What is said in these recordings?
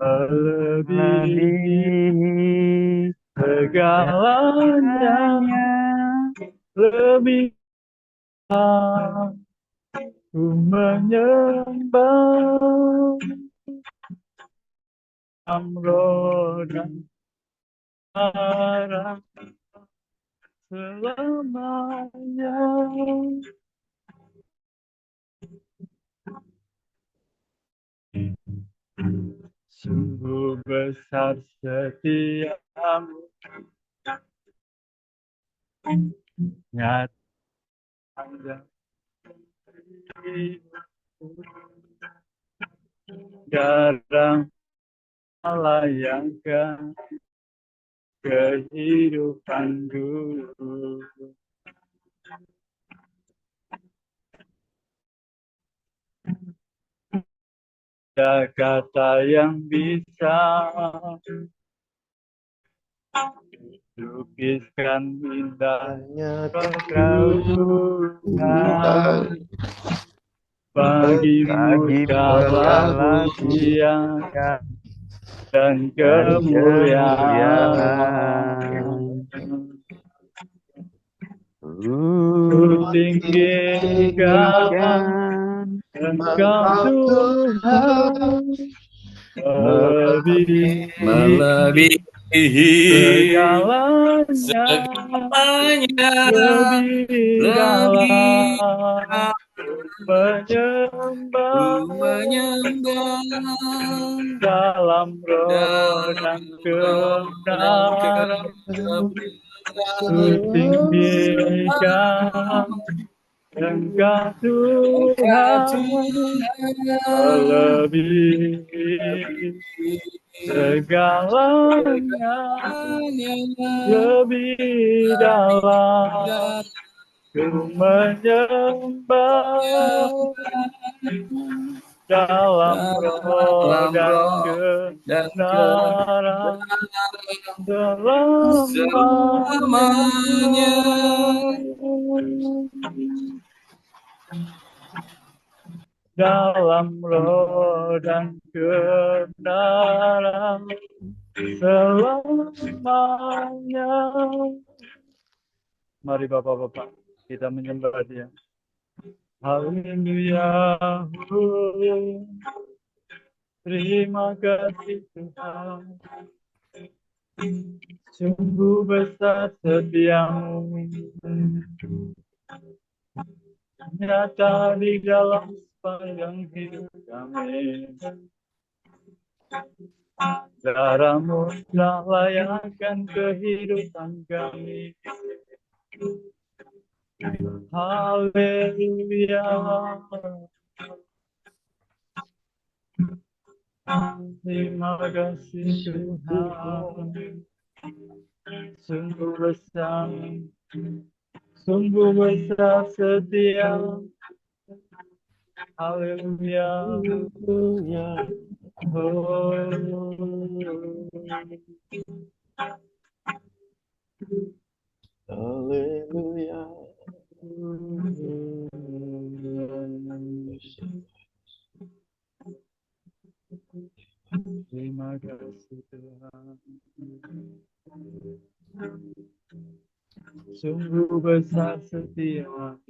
melebihi segalanya, segalanya. lebih ku menyembah Amro dan Sarah selamanya. Sungguh besar setiamu, nyata jarang melayangkan kehidupan dulu. Ada kata yang bisa lukiskan indah Tuhan Tuhan. Bagimu Bagimu segala segala pujian pujian dan dan kemuliaan. kemuliaan. Ku Ku tinggikan tinggikan Engkau Tuhan Tuhan, melebihi melebihi segalanya, segalanya, lebih lebih dalam menyembah menyembah dalam roh dalam dan roh dan kebenaran. Ku kebenaran. tinggikan Engkau Engkau Tuhan, Tuhan melebihi segalanya, segalanya, lebih dalam dan ku menyembah dalam roh dalam dan roh dan kebenaran kebenaran selamanya. selamanya. Dalam roh dan kebenaran selamanya. Mari Bapak-Bapak, kita menyembah Dia. Haleluya. Terima kasih Tuhan. Sungguh besar setiamu, nyata di dalam sepanjang hidup kami. Darahmu telah layakkan kehidupan kami. Haleluya. Terima kasih Tuhan. Sungguh besar, sungguh besar setia. Haleluya. Haleluya. Terima kasih Tuhan. Sungguh besar setiamu.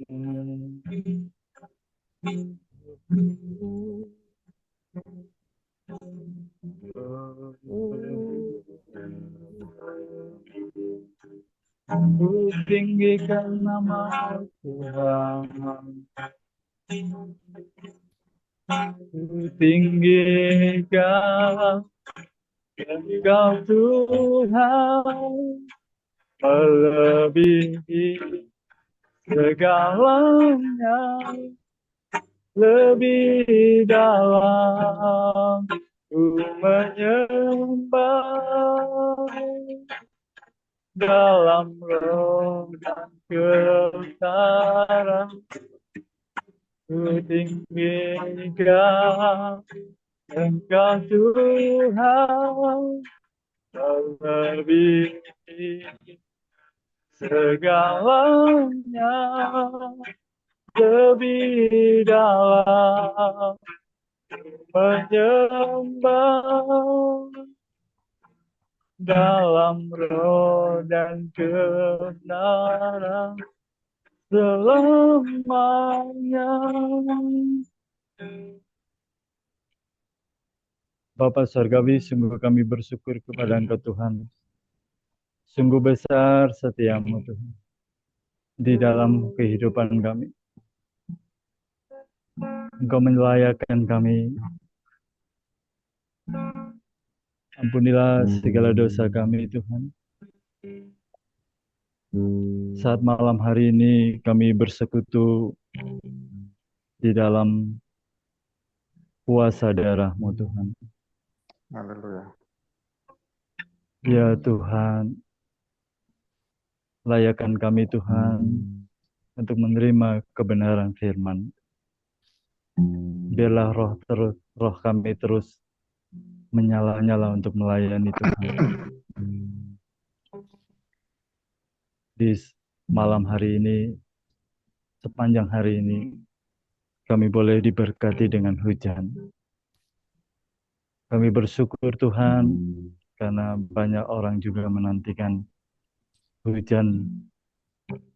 Ku tinggikan nama Tuhan. Ku tinggikan Engkau Tuhan, melebihi segalanya, lebih dalam ku menyembah dalam roh dan kebenaran. Ku tinggikan Engkau Tuhan, melebihi segalanya, lebih dalam menyembah dalam roh dan kebenaran selamanya. Bapa Surgawi, sungguh kami bersyukur kepada Engkau Tuhan. Sungguh besar setiamu Tuhan di dalam kehidupan kami. Engkau melayakkan kami. Ampunilah segala dosa kami Tuhan. Saat malam hari ini kami bersekutu di dalam kuasa darah-Mu Tuhan. Haleluya. Ya Tuhan, layakkan kami Tuhan untuk menerima kebenaran firman. Biarlah roh kami terus menyala-nyala untuk melayani Tuhan. Di malam hari ini, sepanjang hari ini, kami boleh diberkati dengan hujan. Kami bersyukur Tuhan, karena banyak orang juga menantikan hujan.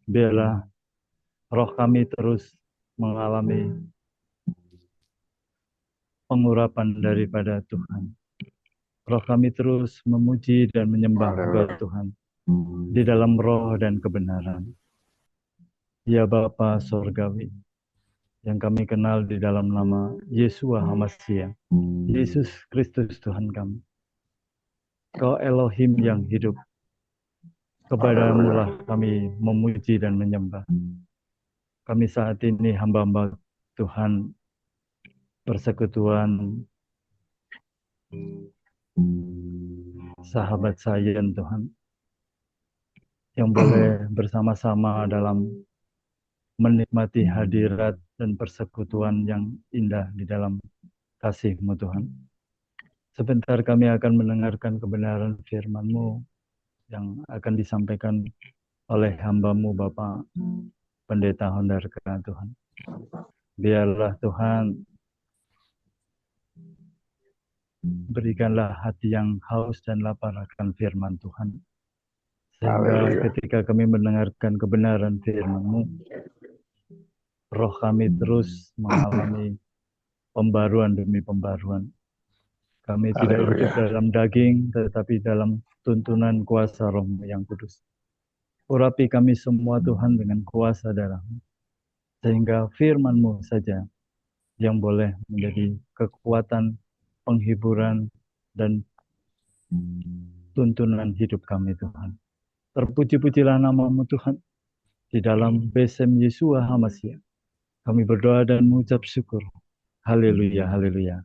Biarlah roh kami terus mengalami pengurapan daripada Tuhan. Roh kami terus memuji dan menyembah Engkau Tuhan di dalam roh dan kebenaran. Ya Bapa Surgawi, yang kami kenal di dalam nama Yeshua HaMashiach, Yesus Kristus Tuhan kami. Kau Elohim yang hidup, kepadamu lah kami memuji dan menyembah. Kami saat ini hamba-hamba Tuhan persekutuan sahabat Sayen Tuhan, yang boleh bersama-sama dalam menikmati hadirat dan persekutuan yang indah di dalam kasih-Mu Tuhan. Sebentar kami akan mendengarkan kebenaran firman-Mu yang akan disampaikan oleh hamba-Mu Bapak Pendeta Hondarka Tuhan. Biarlah Tuhan berikanlah hati yang haus dan lapar akan firman Tuhan. Sehingga ketika kami mendengarkan kebenaran firman-Mu, roh kami terus mengalami pembaruan demi pembaruan. Kami tidak hidup dalam daging, tetapi dalam tuntunan kuasa Roh-Mu yang kudus. Urapi kami semua Tuhan dengan kuasa darah-Mu, sehingga firman-Mu saja yang boleh menjadi kekuatan, penghiburan, dan tuntunan hidup kami Tuhan. Terpuji-pujilah nama-Mu Tuhan, di dalam Besem Yeshua HaMashiach. Kami berdoa dan mengucap syukur. Haleluya, haleluya.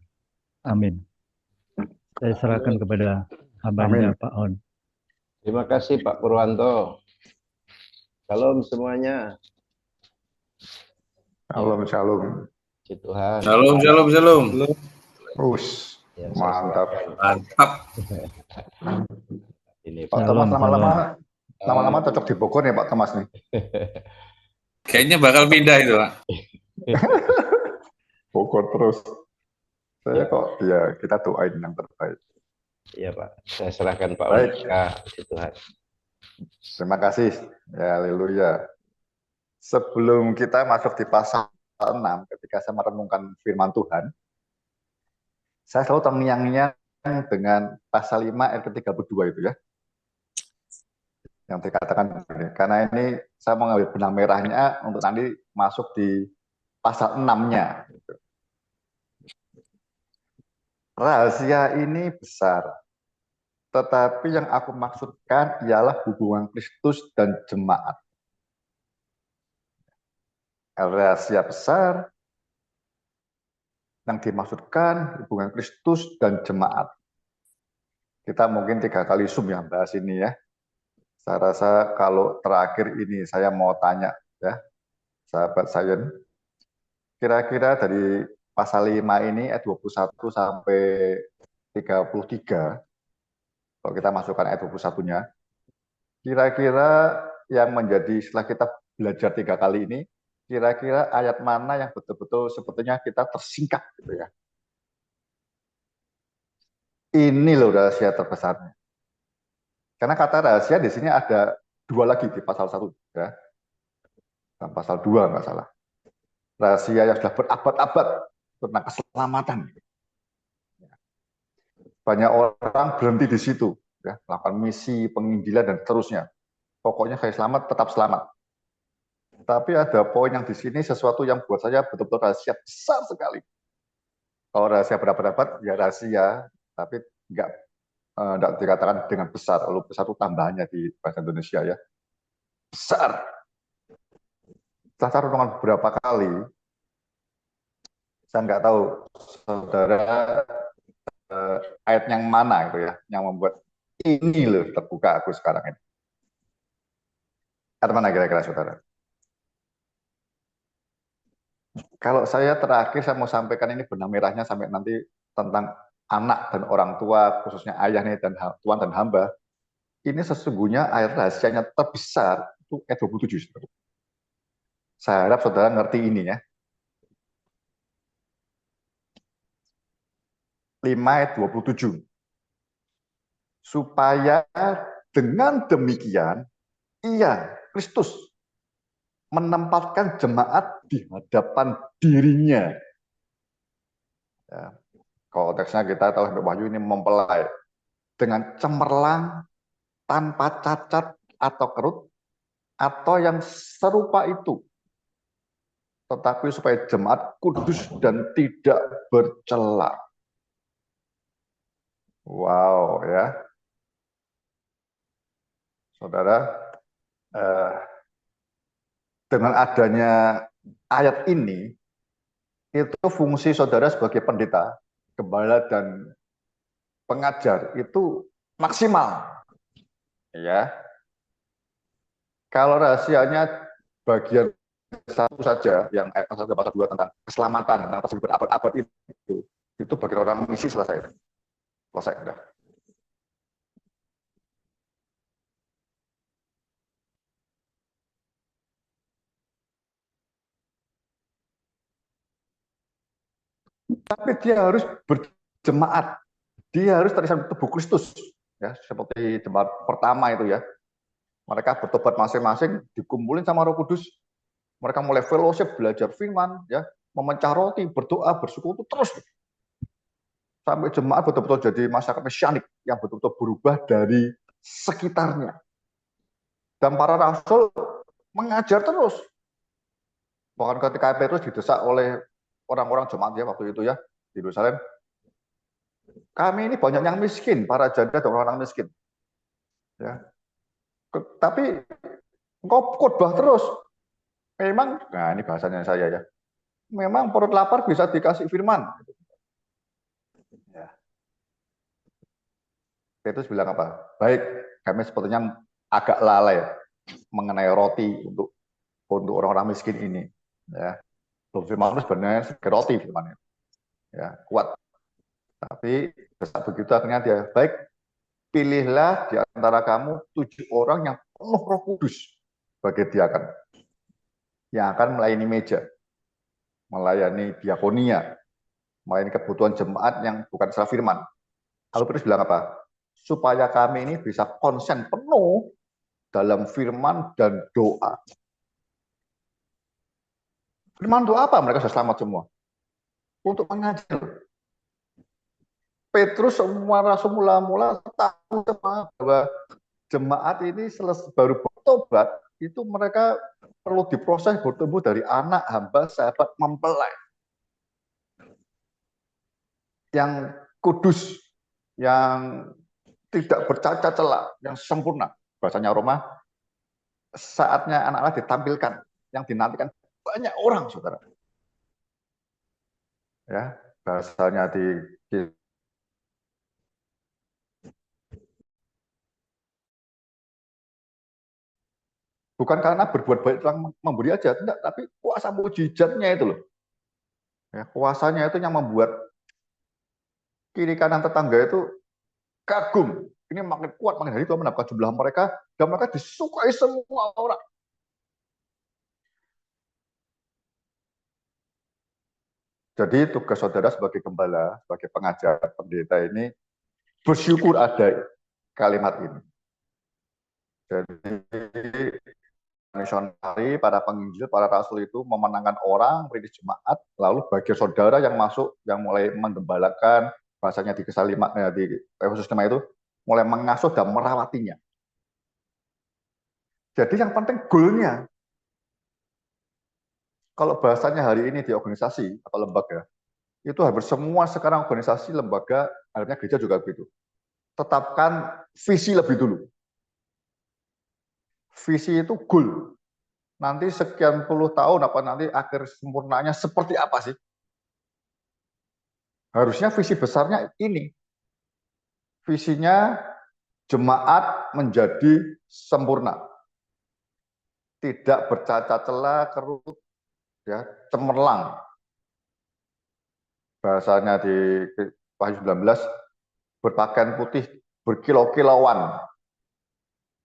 Amin. Saya serahkan kepada hambanya Pak On. Terima kasih Pak Purwanto. Shalom semuanya. Shalom, shalom. Puji Tuhan. Shalom, shalom, shalom. Us, Ya, mantap. Mantap. Ini Pak Pak. Thomas lama-lama cocok di Bogor ya Pak Thomas nih. Kayaknya bakal pindah itu, Pak. Bogor terus. Saya kok ya kita doain yang terbaik. Iya Pak, saya serahkan Pak Baik. Ondika. Puji Tuhan. Terima kasih. Ya, haleluya. Sebelum kita masuk di pasal 6, ketika saya merenungkan firman Tuhan, saya selalu terngiang-ngiang dengan pasal 5 ayat ke-32 itu ya. Yang dikatakan begini, karena ini saya mau ngambil benang merahnya untuk nanti masuk di pasal 6-nya. Rahasia ini besar, tetapi yang aku maksudkan ialah hubungan Kristus dan jemaat. Rahasia besar, yang dimaksudkan hubungan Kristus dan jemaat. Kita mungkin 3 kali Zoom ya bahas ini ya. Saya rasa kalau terakhir ini saya mau tanya ya, sahabat Sayen, kira-kira dari pasal 5 ini ayat 21 sampai 33, kalau kita masukkan ayat 21-nya, kira-kira yang menjadi setelah kita belajar 3 kali ini, kira-kira ayat mana yang betul-betul sepertinya kita tersingkap gitu ya. Ini loh rahasia terbesarnya. Karena kata rahasia di sini ada dua lagi di pasal 1, ya. Dan pasal 2 nggak salah. Rahasia yang sudah berabad-abad tentang keselamatan. Banyak orang berhenti di situ, ya, melakukan misi, penginjilan dan seterusnya. Pokoknya saya selamat, tetap selamat. Tapi ada poin yang di sini sesuatu yang buat saya betul-betul rahasia besar sekali. Kalau rahasia berabad-abad, ya rahasia, tapi nggak dikatakan dengan besar. Lalu besar itu tambahannya di bahasa Indonesia, ya. Besar. Setelah renungan beberapa kali, saya nggak tahu saudara ayat yang mana itu, ya, yang membuat ini loh terbuka aku sekarang ini. Ayat mana kira-kira saudara? Kalau saya terakhir saya mau sampaikan ini benang merahnya sampai nanti tentang anak dan orang tua, khususnya ayahnya dan tuan dan hamba. Ini sesungguhnya ayat rahasianya terbesar itu ayat 27. Saya harap saudara ngerti ini, ya. 5 ayat 27. Supaya dengan demikian ia, Kristus, menempatkan jemaat di hadapan dirinya. Ya. Konteksnya kita tahu Wahyu ini mempelai dengan cemerlang, tanpa cacat atau kerut, atau yang serupa itu. Tetapi supaya jemaat kudus dan tidak bercela. Wow, ya. Saudara, dengan adanya ayat ini, itu fungsi saudara sebagai pendeta, gembala dan pengajar itu maksimal, ya. Kalau rahasianya bagian 1 saja, yang ayat 1 pasal 2 tentang keselamatan, tentang pasal berabad-abad itu bagi orang misi selesai. Selesai, udah. Tapi dia harus berjemaat. Dia harus terisan tubuh Kristus, ya, seperti jemaat pertama itu, ya. Mereka bertobat masing-masing, dikumpulin sama Roh Kudus. Mereka mulai fellowship, belajar firman, ya, memecah roti, berdoa, bersyukur itu terus. Sampai jemaat betul-betul jadi masyarakat mesianik yang betul-betul berubah dari sekitarnya. Dan para rasul mengajar terus. Bahkan ketika Petrus didesak oleh orang-orang jemaat, ya, waktu itu, ya, di Yerusalem, kami ini banyak yang miskin, para janda dan orang-orang miskin. Ya. Tapi engkau khotbah terus. Memang, nah ini bahasanya saya, ya. Memang perut lapar bisa dikasih firman. Ya. Petrus bilang apa? Baik, kami sepertinya agak lalai mengenai roti untuk orang-orang miskin ini. Ya. Firman itu sebenarnya sebagai roti firmannya. Ya, kuat. Tapi begitu akhirnya dia, baik, pilihlah di antara kamu 7 orang yang penuh Roh Kudus sebagai diaken, yang akan melayani meja, melayani diakonia, melayani kebutuhan jemaat yang bukan secara firman. Lalu Petrus bilang apa? Supaya kami ini bisa konsen penuh dalam firman dan doa. Firman doa apa? Mereka sudah selamat semua. Untuk mengajar. Petrus semua rasul mula-mula tahu bahwa jemaat ini baru bertobat, itu mereka perlu diproses bertumbuh dari anak, hamba, sahabat, mempelai. Yang kudus, yang tidak bercacat celah, yang sempurna. Bahasanya Roma, saatnya anak-anak ditampilkan, yang dinantikan banyak orang, saudara. Ya, bahasanya di bukan karena berbuat baik telah memberi aja, tidak, tapi kuasa mujizatnya itu loh. Ya, kuasanya itu yang membuat kiri kanan tetangga itu kagum. Ini makin kuat, makin hari Tuhan menambah jumlah mereka, dan mereka disukai semua orang. Jadi tugas saudara sebagai gembala, sebagai pengajar, pendeta ini bersyukur ada kalimat ini. Jadi misionari, para penginjil, para rasul itu memenangkan orang, merintis jemaat, lalu bagi saudara yang masuk, yang mulai menggembalakan, bahasanya di Kisah 5, di Efesus 5 itu, mulai mengasuh dan merawatinya. Jadi yang penting goalnya. Kalau bahasanya hari ini di organisasi atau lembaga, itu hampir semua sekarang organisasi, lembaga, akhirnya gereja juga begitu. Tetapkan visi lebih dulu. Visi itu goal. Nanti sekian puluh tahun, apa nanti akhir sempurnanya seperti apa sih? Harusnya visi besarnya ini. Visinya jemaat menjadi sempurna. Tidak bercacat celah, kerut, ya, cemerlang. Bahasanya di Wahyu 19, berpakaian putih berkilau-kilauan.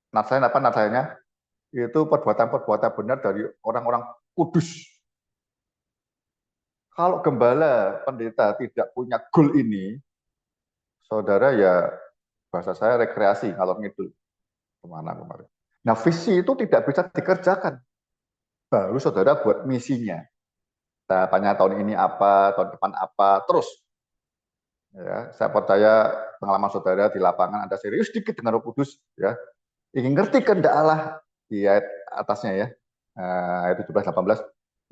Nadanya apa nadanya? Itu perbuatan-perbuatan benar dari orang-orang kudus. Kalau gembala, pendeta tidak punya goal ini, saudara ya bahasa saya rekreasi kalau ngidul kemana kemarin. Nah visi itu tidak bisa dikerjakan. Baru saudara buat misinya. Tahapannya tahun ini apa, tahun depan apa, terus. Ya, saya percaya pengalaman saudara di lapangan Anda serius dikit dengan Roh Kudus, ya. Ingin ngerti kehendak Allah di ayat atasnya ya, ayat 17-18,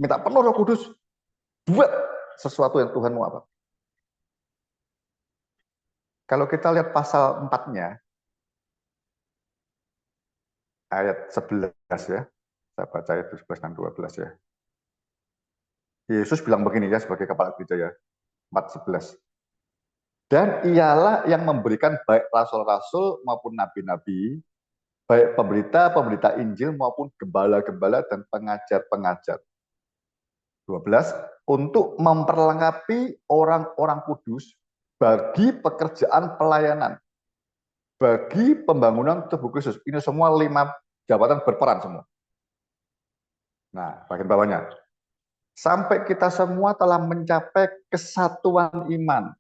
minta penuh Roh Kudus, buat sesuatu yang Tuhan mau apa. Kalau kita lihat pasal 4-nya, ayat 11 ya, saya baca ayat 11 dan 12 ya. Yesus bilang begini ya sebagai kepala gereja ya, 4:11. Dan ialah yang memberikan baik rasul-rasul maupun nabi-nabi, baik pemberita Injil maupun gembala-gembala dan pengajar-pengajar. 12, untuk memperlengkapi orang-orang kudus bagi pekerjaan pelayanan, bagi pembangunan tubuh Kristus. Ini semua 5 jabatan berperan semua. Nah, bagian bawahnya. Sampai kita semua telah mencapai kesatuan iman.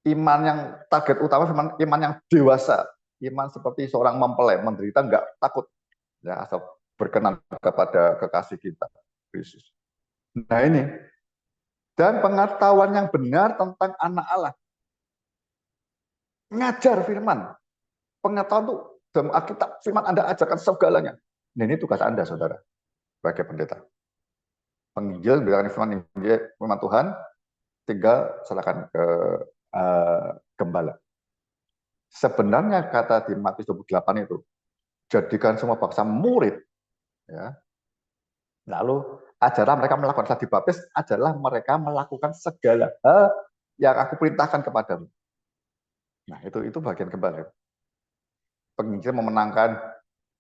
Iman yang target utama, iman yang dewasa. Iman seperti seorang mempelai, menderita nggak takut. Ya, asal berkenan kepada kekasih kita, Yesus. Nah ini. Dan pengetahuan yang benar tentang anak Allah. Ngajar firman. Pengetahuan itu dalam Alkitab, firman Anda ajarkan segalanya. Nah ini tugas Anda, saudara, sebagai pendeta. Penginjil, bilang firman Tuhan, tinggal serahkan ke gembala. Sebenarnya kata di Matius 28 itu, jadikan semua bangsa murid, ya. Lalu ajarlah mereka melakukan, setelah dibaptis, ajarlah mereka melakukan segala hal yang aku perintahkan kepadamu. Nah itu bagian gembala. Penginjil memenangkan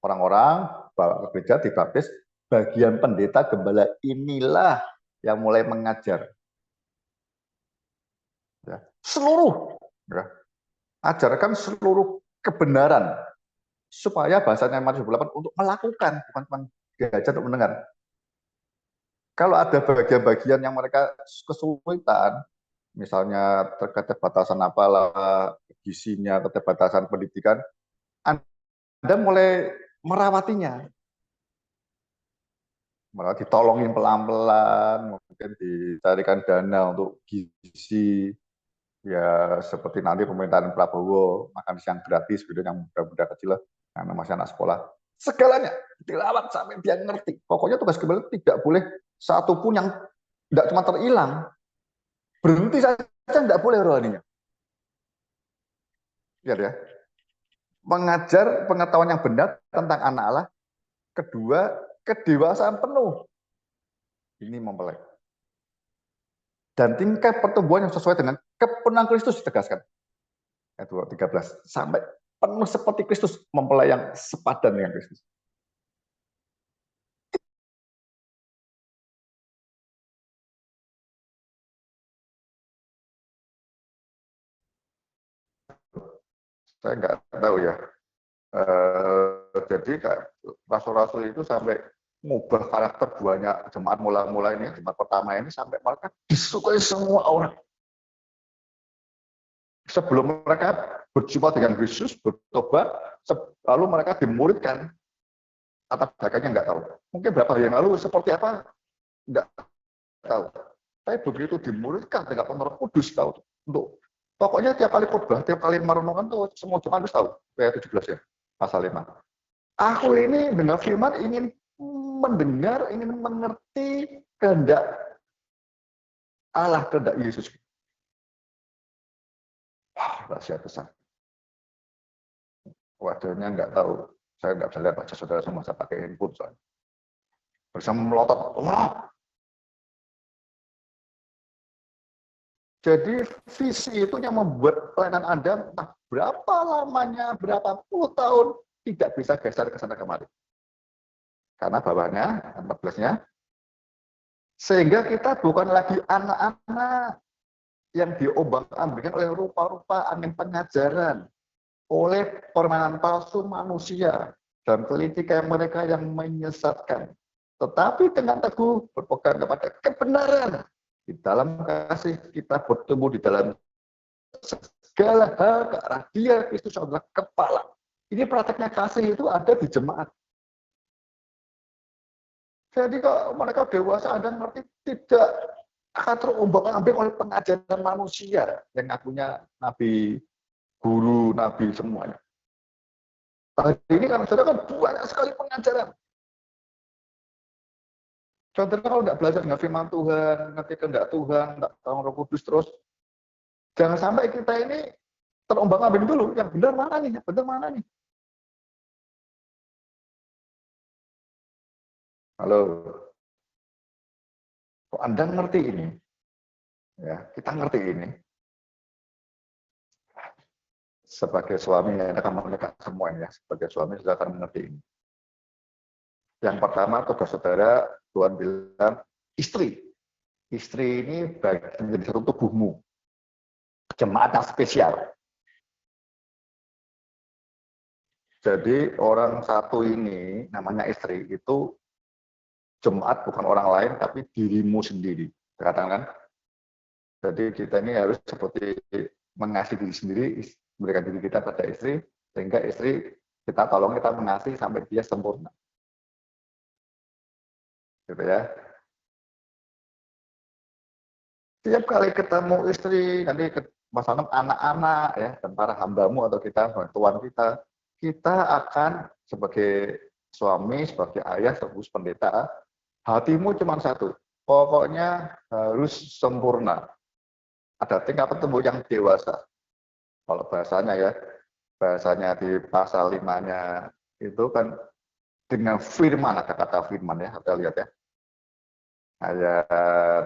orang-orang, bawa ke gereja, dibaptis, bagian pendeta gembala inilah yang mulai mengajar. Ya. Seluruh, ya. Ajarkan seluruh kebenaran supaya bahasanya Matius 28 untuk melakukan, bukan cuma diajar untuk mendengar. Kalau ada bagian-bagian yang mereka kesulitan, misalnya keterbatasan apalah, gizinya, keterbatasan pendidikan, Anda mulai merawatinya. Malah ditolongin pelan-pelan, mungkin dicarikan dana untuk gizi, ya seperti nanti pemerintahan Prabowo makan siang gratis gitu yang muda-muda kecil lah, yang masih anak sekolah, segalanya dilawat sampai dia ngerti. Pokoknya tugas gembala tidak boleh satu pun yang tidak cuma terhilang, berhenti saja tidak boleh rohaninya. Lihat ya, mengajar pengetahuan yang benar tentang anak Allah. Kedua, kedewasaan penuh. Ini mempelai. Dan tingkat pertumbuhan yang sesuai dengan kepenuhan Kristus ditegaskan. Ayat 13. Sampai penuh seperti Kristus, mempelai yang sepadan dengan Kristus. Saya nggak tahu ya. Jadi rasul-rasul itu sampai mengubah karakter banyak jemaat mula-mula ini, jemaat pertama ini, sampai mereka disukai semua orang. sebelum mereka berjumpa dengan Yesus, bertobat, lalu mereka dimuridkan, tata belakangnya nggak tahu. Mungkin berapa hari yang lalu seperti apa, nggak tahu. Tapi begitu dimuridkan dengan Roh Kudus tahu. Untuk pokoknya tiap kali khotbah, tiap kali merenungkan tuh semua jemaat harus tahu. Ayat 17 ya, pasal 5. Aku ini dengar firman ingin mendengar, ingin mengerti kehendak Allah, kehendak Yesus. Wah, rahasia besar. Wajahnya nggak tahu. Saya nggak bisa lihat wajah saudara semua, saya pakai handphone soalnya. Bisa melotot. Wah. Jadi visi itu yang membuat pelayanan Anda entah berapa lamanya, berapa puluh tahun tidak bisa geser ke sana kemari. Karena bawahnya, 14-nya, sehingga kita bukan lagi anak-anak yang diombang-ambingkan oleh rupa-rupa angin pengajaran, oleh permainan palsu manusia, dan kelicikan mereka yang menyesatkan. Tetapi dengan teguh berpegang kepada kebenaran, di dalam kasih kita bertumbuh di dalam segala hal ke arah Dia, Kristus adalah kepala. Ini prakteknya kasih itu ada di jemaat. Jadi kalau mereka dewasa, Anda ngerti tidak akan terombang-ambing oleh pengajaran manusia yang ngakunya nabi, guru, nabi semuanya. Hari ini kan saudara kan banyak sekali pengajaran. Saudara kalau nggak belajar dengan firman Tuhan, ngerti kehendak Tuhan, nggak tahu Roh Kudus terus, jangan sampai kita ini terombang-ambing dulu. Yang benar mana nih? Yang benar mana nih? Halo. Kok Anda ngerti ini? Ya, kita ngerti ini. Sebagai suami, Anda akan mengerti semuanya. Sebagai suami, sudah akan mengerti ini. Yang pertama, tugas saudara, Tuhan bilang, istri. Istri ini bagian dari satu tubuhmu. Jemaat yang spesial. Jadi orang satu ini, namanya istri, itu jemaat bukan orang lain, tapi dirimu sendiri. Katakan, jadi kita ini harus seperti mengasihi diri sendiri, memberikan diri kita pada istri, sehingga istri kita tolong, kita mengasihi sampai dia sempurna. Gitu ya. Tiap kali ketemu istri, nanti masalah anak-anak ya, dan para hambamu atau kita, tuan kita akan sebagai suami, sebagai ayah, sebagai pendeta, hatimu cuma satu, pokoknya harus sempurna. Ada tingkat ketemu yang dewasa. Kalau bahasanya ya, bahasanya di pasal 5-nya itu kan dengan firman, ada kata firman ya, kita lihat ya. Ayat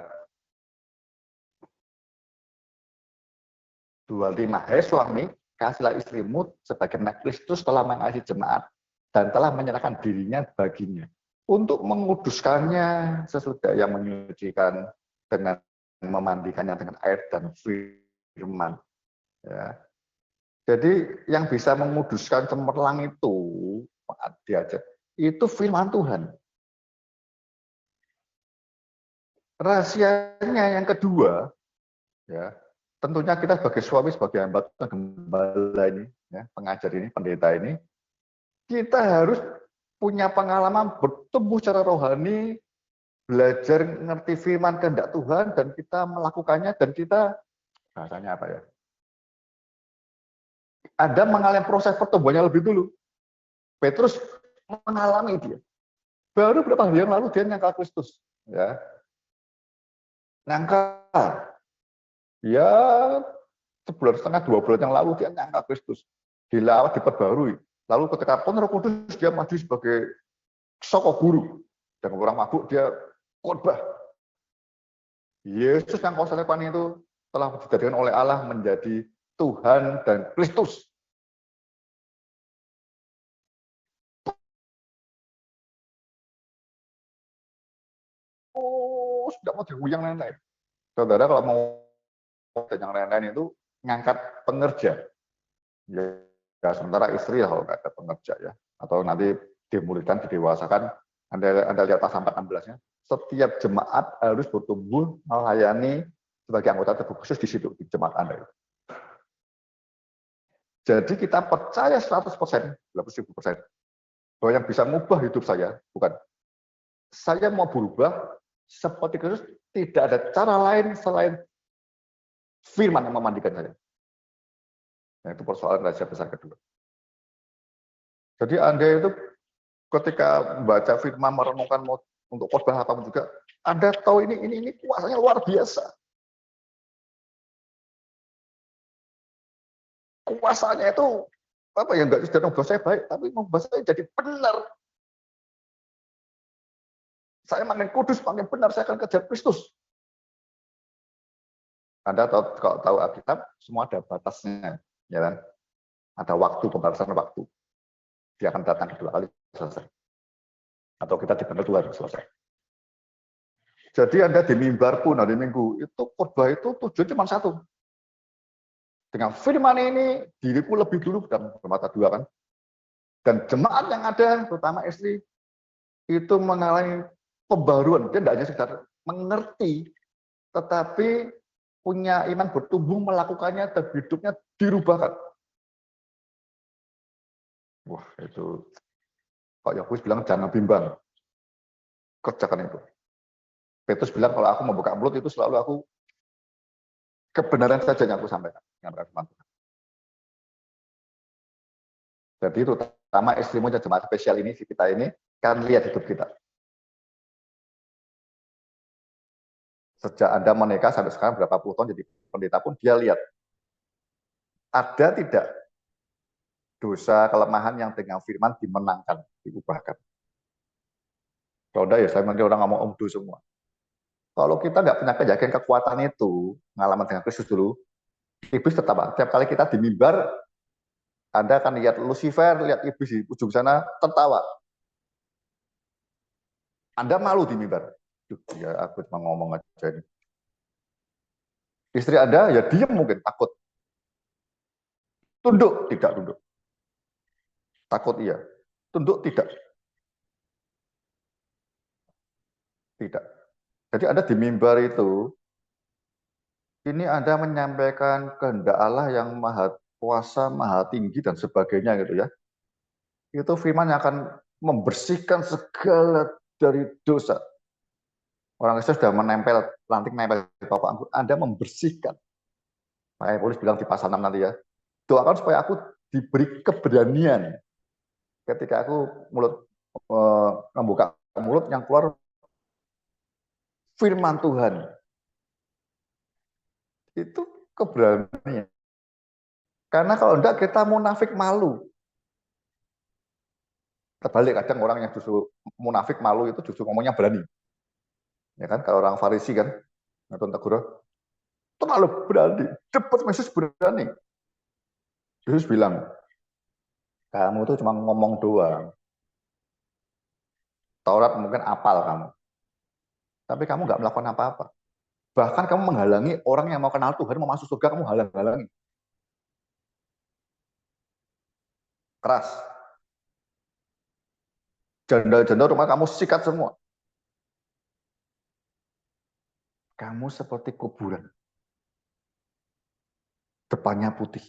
25, hai suami, kasihlah istrimu sebagaimana Kristus telah mengasihi jemaat dan telah menyerahkan dirinya baginya untuk menguduskannya sesudah yang menyucikan dengan memandikannya dengan air dan firman. Ya. Jadi yang bisa menguduskan cemerlang itu, diajak, itu firman Tuhan. Rahasianya yang kedua, ya, tentunya kita sebagai suami, sebagai hamba gembala ini, ya, pengajar ini, pendeta ini, kita harus punya pengalaman bertumbuh secara rohani, belajar ngerti firman kehendak Tuhan, dan kita melakukannya, dan kita, bahasanya apa ya, Anda mengalami proses pertumbuhannya lebih dulu. Petrus mengalami dia. Baru beberapa hari yang lalu dia nyangkal Kristus. Ya. Nyangkal. Ya, sebulan setengah, 2 bulan yang lalu dia nyangkal Kristus. Dilawat, diperbarui. Lalu ketika Roh Kudus dia maju sebagai soko guru. Dan orang mabuk dia khotbah. Yesus yang kau salibkan itu telah dijadikan oleh Allah menjadi Tuhan dan Kristus. Oh, sudah mau dihuyang lain-lain. Saudara kalau mau yang lain-lain itu ngangkat pengerja. Ya, sementara istri ya kalau nggak ada pengerja ya. Atau nanti dimuridkan, didewasakan. Anda lihat pasal 14-nya. Setiap jemaat harus bertumbuh melayani sebagai anggota tubuh khusus di situ, di jemaat Anda. Jadi kita percaya 100%, 100.000%, bahwa yang bisa mengubah hidup saya, bukan. Saya mau berubah seperti Kristus, tidak ada cara lain selain firman yang memandikan saya. Nah, itu persoalan rahasia besar kedua. Jadi Anda itu ketika membaca firman, merenungkan untuk khotbah apapun juga, Anda tahu ini kuasanya luar biasa. Kuasanya itu apa ya, enggak sudah membuat saya baik, tapi membuat saya jadi benar. Saya makin kudus, makin benar, saya akan kejar Kristus. Anda tahu, kalau tahu Alkitab, semua ada batasnya, ya kan? Ada waktu, pembatasan waktu. Dia akan datang kedua kali, selesai. Atau kita dipanggil Tuhan, selesai. Jadi Anda di mimbar pun hari Minggu, itu khotbah itu tujuan cuma satu. Dengan firman ini, diriku lebih dulu, dan bermata dua kan. Dan jemaat yang ada, terutama istri, itu mengalami pembaruan. Dia tidak hanya sekedar mengerti, tetapi punya iman bertumbuh, melakukannya, dan hidupnya dirubahkan. Wah, itu Pak Yakobus bilang jangan bimbang, kerjakan itu. Petrus bilang kalau aku membuka mulut itu selalu aku kebenaran saja yang aku sampaikan. Jadi itu terutama istrimu dan jemaat spesial ini, kita ini kan lihat hidup kita. Sejak Anda menikah sampai sekarang berapa puluh tahun jadi pendeta pun dia lihat ada tidak dosa, kelemahan yang dengan firman dimenangkan, diubahkan. Kalau enggak ya saya nanti orang ngomong omdo semua. Kalau kita nggak punya keyakinan kekuatan itu, pengalaman dengan Kristus dulu, iblis tetap. Setiap kali kita di mimbar, Anda akan lihat Lucifer, lihat iblis di ujung sana, tertawa. Anda malu di mimbar. Ya aku cuma ngomong aja ini. Istri Anda ya diam mungkin, takut. Tunduk, tidak tunduk. Takut iya. Tunduk, tidak. Tidak. Jadi Anda di mimbar itu, ini Anda menyampaikan kehendak Allah yang maha kuasa, maha tinggi, dan sebagainya gitu ya. Itu firman yang akan membersihkan segala dari dosa. Orang Kristen sudah menempel, lantik nempel di Bapak Anggur, Anda membersihkan. Makanya Paulus bilang di pasal 6 nanti ya, doakan supaya aku diberi keberanian ketika aku membuka mulut yang keluar firman Tuhan. Itu keberanian. Karena kalau enggak kita munafik malu. Terbalik, kadang orang yang justru munafik malu itu justru ngomongnya berani. Ya kan, kalau orang Farisi kan, atau Teguh, terlalu berani, cepat Yesus berani. Yesus bilang, kamu itu cuma ngomong doang. Taurat mungkin apal kamu, tapi kamu nggak melakukan apa-apa. Bahkan kamu menghalangi orang yang mau kenal Tuhan, mau masuk surga, kamu halang-halangi. Keras. Janda-janda rumah kamu sikat semua. Kamu seperti kuburan. Depannya putih.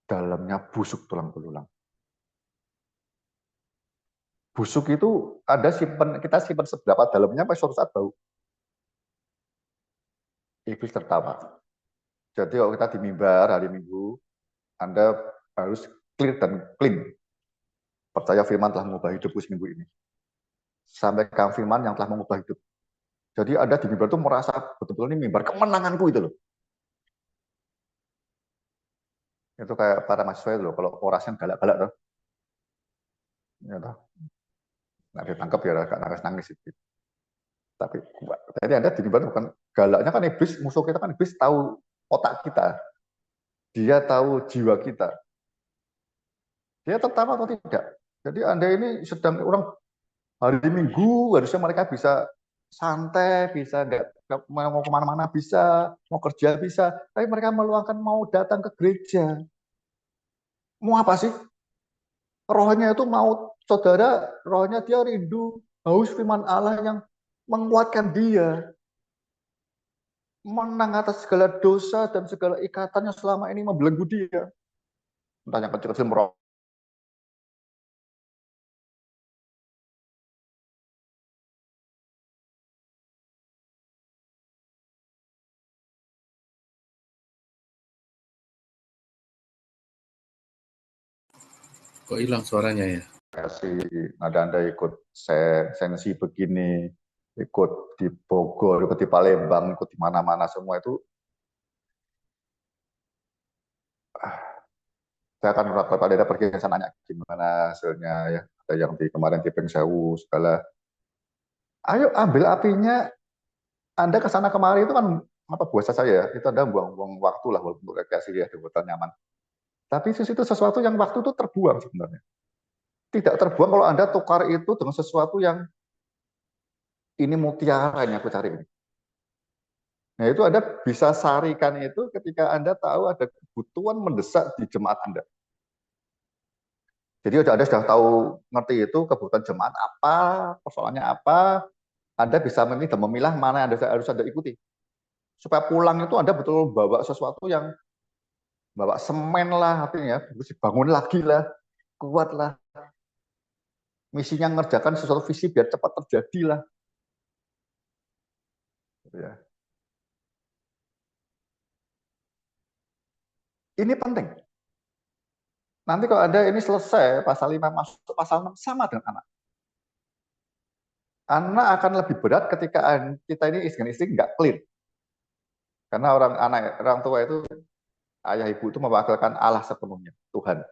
Dalamnya busuk tulang belulang. Busuk itu ada kita simpan seberapa dalamnya, sampai suatu saat bau. Iblis tertawa. Jadi kalau kita di mimbar hari Minggu, Anda harus clear dan clean. Percaya firman telah mengubah hidupku seminggu ini. Sampaikan firman yang telah mengubah hidup. Jadi Anda di mimbar itu merasa betul-betul ini mimbar kemenanganku itu loh. Itu kayak para mahasiswa itu loh, kalau orasnya galak-galak tuh. Ya toh. Nggak ditangkap ya agak nangis-nangis itu. Tapi jadi Anda di mimbar bukan galaknya kan iblis, musuh kita kan iblis tahu otak kita. Dia tahu jiwa kita. Dia tertawa atau tidak. Jadi Anda ini sedang orang hari Minggu, harusnya mereka bisa santai, bisa nggak mau kemana-mana bisa, mau kerja bisa, tapi mereka meluangkan mau datang ke gereja. Mau apa sih? Rohnya itu mau saudara, rohnya dia rindu, haus firman Allah yang menguatkan dia. Menang atas segala dosa dan segala ikatan yang selama ini membelenggu dia. entah yang kecil-kecil merokok. Kok hilang suaranya ya? Kasih Anda ikut sensi begini, ikut di Bogor, ikut di Palembang, ikut di mana-mana semua itu, saya akan Pak Deda pergi ke sana nanya gimana hasilnya ya. Ada yang di kemarin di Pengsewu segala. Ayo ambil apinya, Anda ke sana kemari itu kan apa buasa saya, itu Anda buang-buang waktu lah untuk rekreasi ya di hotel nyaman. Tapi itu sesuatu yang waktu itu terbuang sebenarnya. Tidak terbuang kalau Anda tukar itu dengan sesuatu yang ini mutiara yang aku cari ini. Nah itu Anda bisa sarikan itu ketika Anda tahu ada kebutuhan mendesak di jemaat Anda. Jadi Anda sudah tahu ngerti itu kebutuhan jemaat apa, persoalannya apa, Anda bisa memilih dan memilah mana yang harus Anda ikuti. Supaya pulang itu Anda betul bawa sesuatu yang bawa semen lah, artinya bangun lagi lah, kuat lah. Misinya ngerjakan sesuatu visi biar cepat terjadi lah. Ya. Ini penting. Nanti kalau Anda ini selesai, pasal 5 masuk pasal 6 sama dengan anak. Anak akan lebih berat ketika kita ini istri nggak clear. Karena orang tua itu, ayah ibu itu mewakilkan Allah sepenuhnya, Tuhan.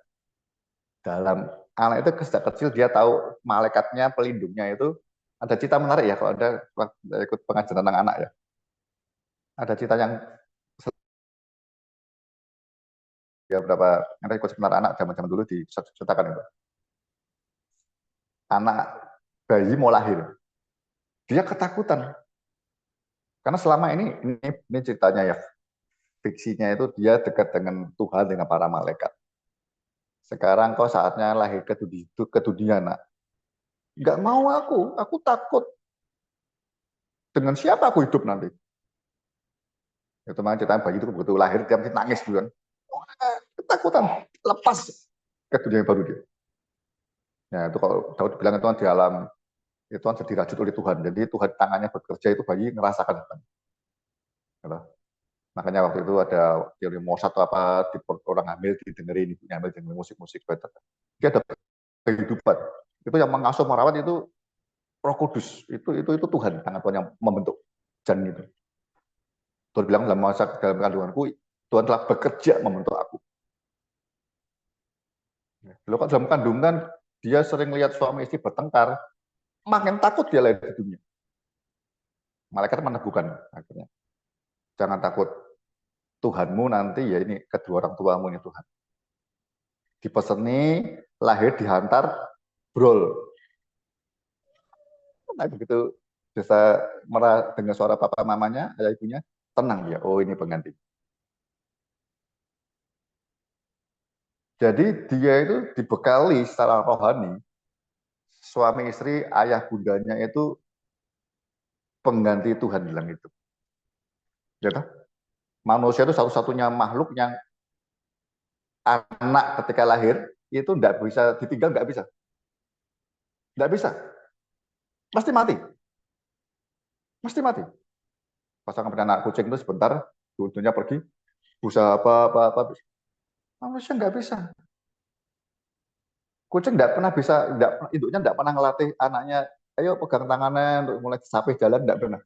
Dalam anak itu sejak kecil dia tahu malaikatnya, pelindungnya itu. Ada cerita menarik ya kalau Anda ikut pengajian tentang anak ya. Ada cerita yang ya berapa Anda ikut seminar anak zaman-zaman dulu diceritakan itu. Anak bayi mau lahir, dia ketakutan karena selama ini ceritanya ya, fiksinya itu dia dekat dengan Tuhan, dengan para malaikat. Sekarang kok saatnya lahir ke dunia nak, nggak mau aku takut. Dengan siapa aku hidup nanti? Itu makanya ceritanya bayi itu begitu lahir dia mesti nangis duluan, ketakutan, lepas ke dunia yang baru dia. Ya itu kalau Daud bilang itu kan di alam itu kan dirajut oleh Tuhan. Jadi Tuhan tangannya bekerja itu bayi ngerasakan. Gitu. Makanya waktu itu ada teori Mozart atau apa di orang hamil didengerin, ibunya hamil dengerin musik-musik better. Dia ada kehidupan. Itu yang mengasuh merawat itu Roh Kudus. Itu Tuhan, tangan Tuhan yang membentuk janin itu. Tuhan bilang dalam kandunganku, Tuhan telah bekerja membentuk aku. Kalau dalam kandungan dia sering lihat suami istri bertengkar, makin takut dia lahir di dunia. Malaikat meneguhkan akhirnya. Jangan takut, Tuhanmu nanti ya ini kedua orang tuamu ini Tuhan. Dipeseni, lahir, dihantar, brol. Nah begitu bisa dengar suara papa mamanya, ayah ibunya, tenang ya, oh ini pengganti. Jadi dia itu dibekali secara rohani, suami istri, ayah bundanya itu pengganti Tuhan bilang itu. Gitu? Manusia itu satu-satunya makhluk yang anak ketika lahir itu tidak bisa ditinggal, nggak bisa. Nggak bisa. Pasti mati. Pasti mati. Pasangan punya anak kucing itu sebentar, dunia pergi, usaha apa. Manusia nggak bisa. Kucing nggak pernah bisa, induknya nggak pernah ngelatih anaknya, ayo pegang tangannya untuk mulai sapi jalan, nggak pernah.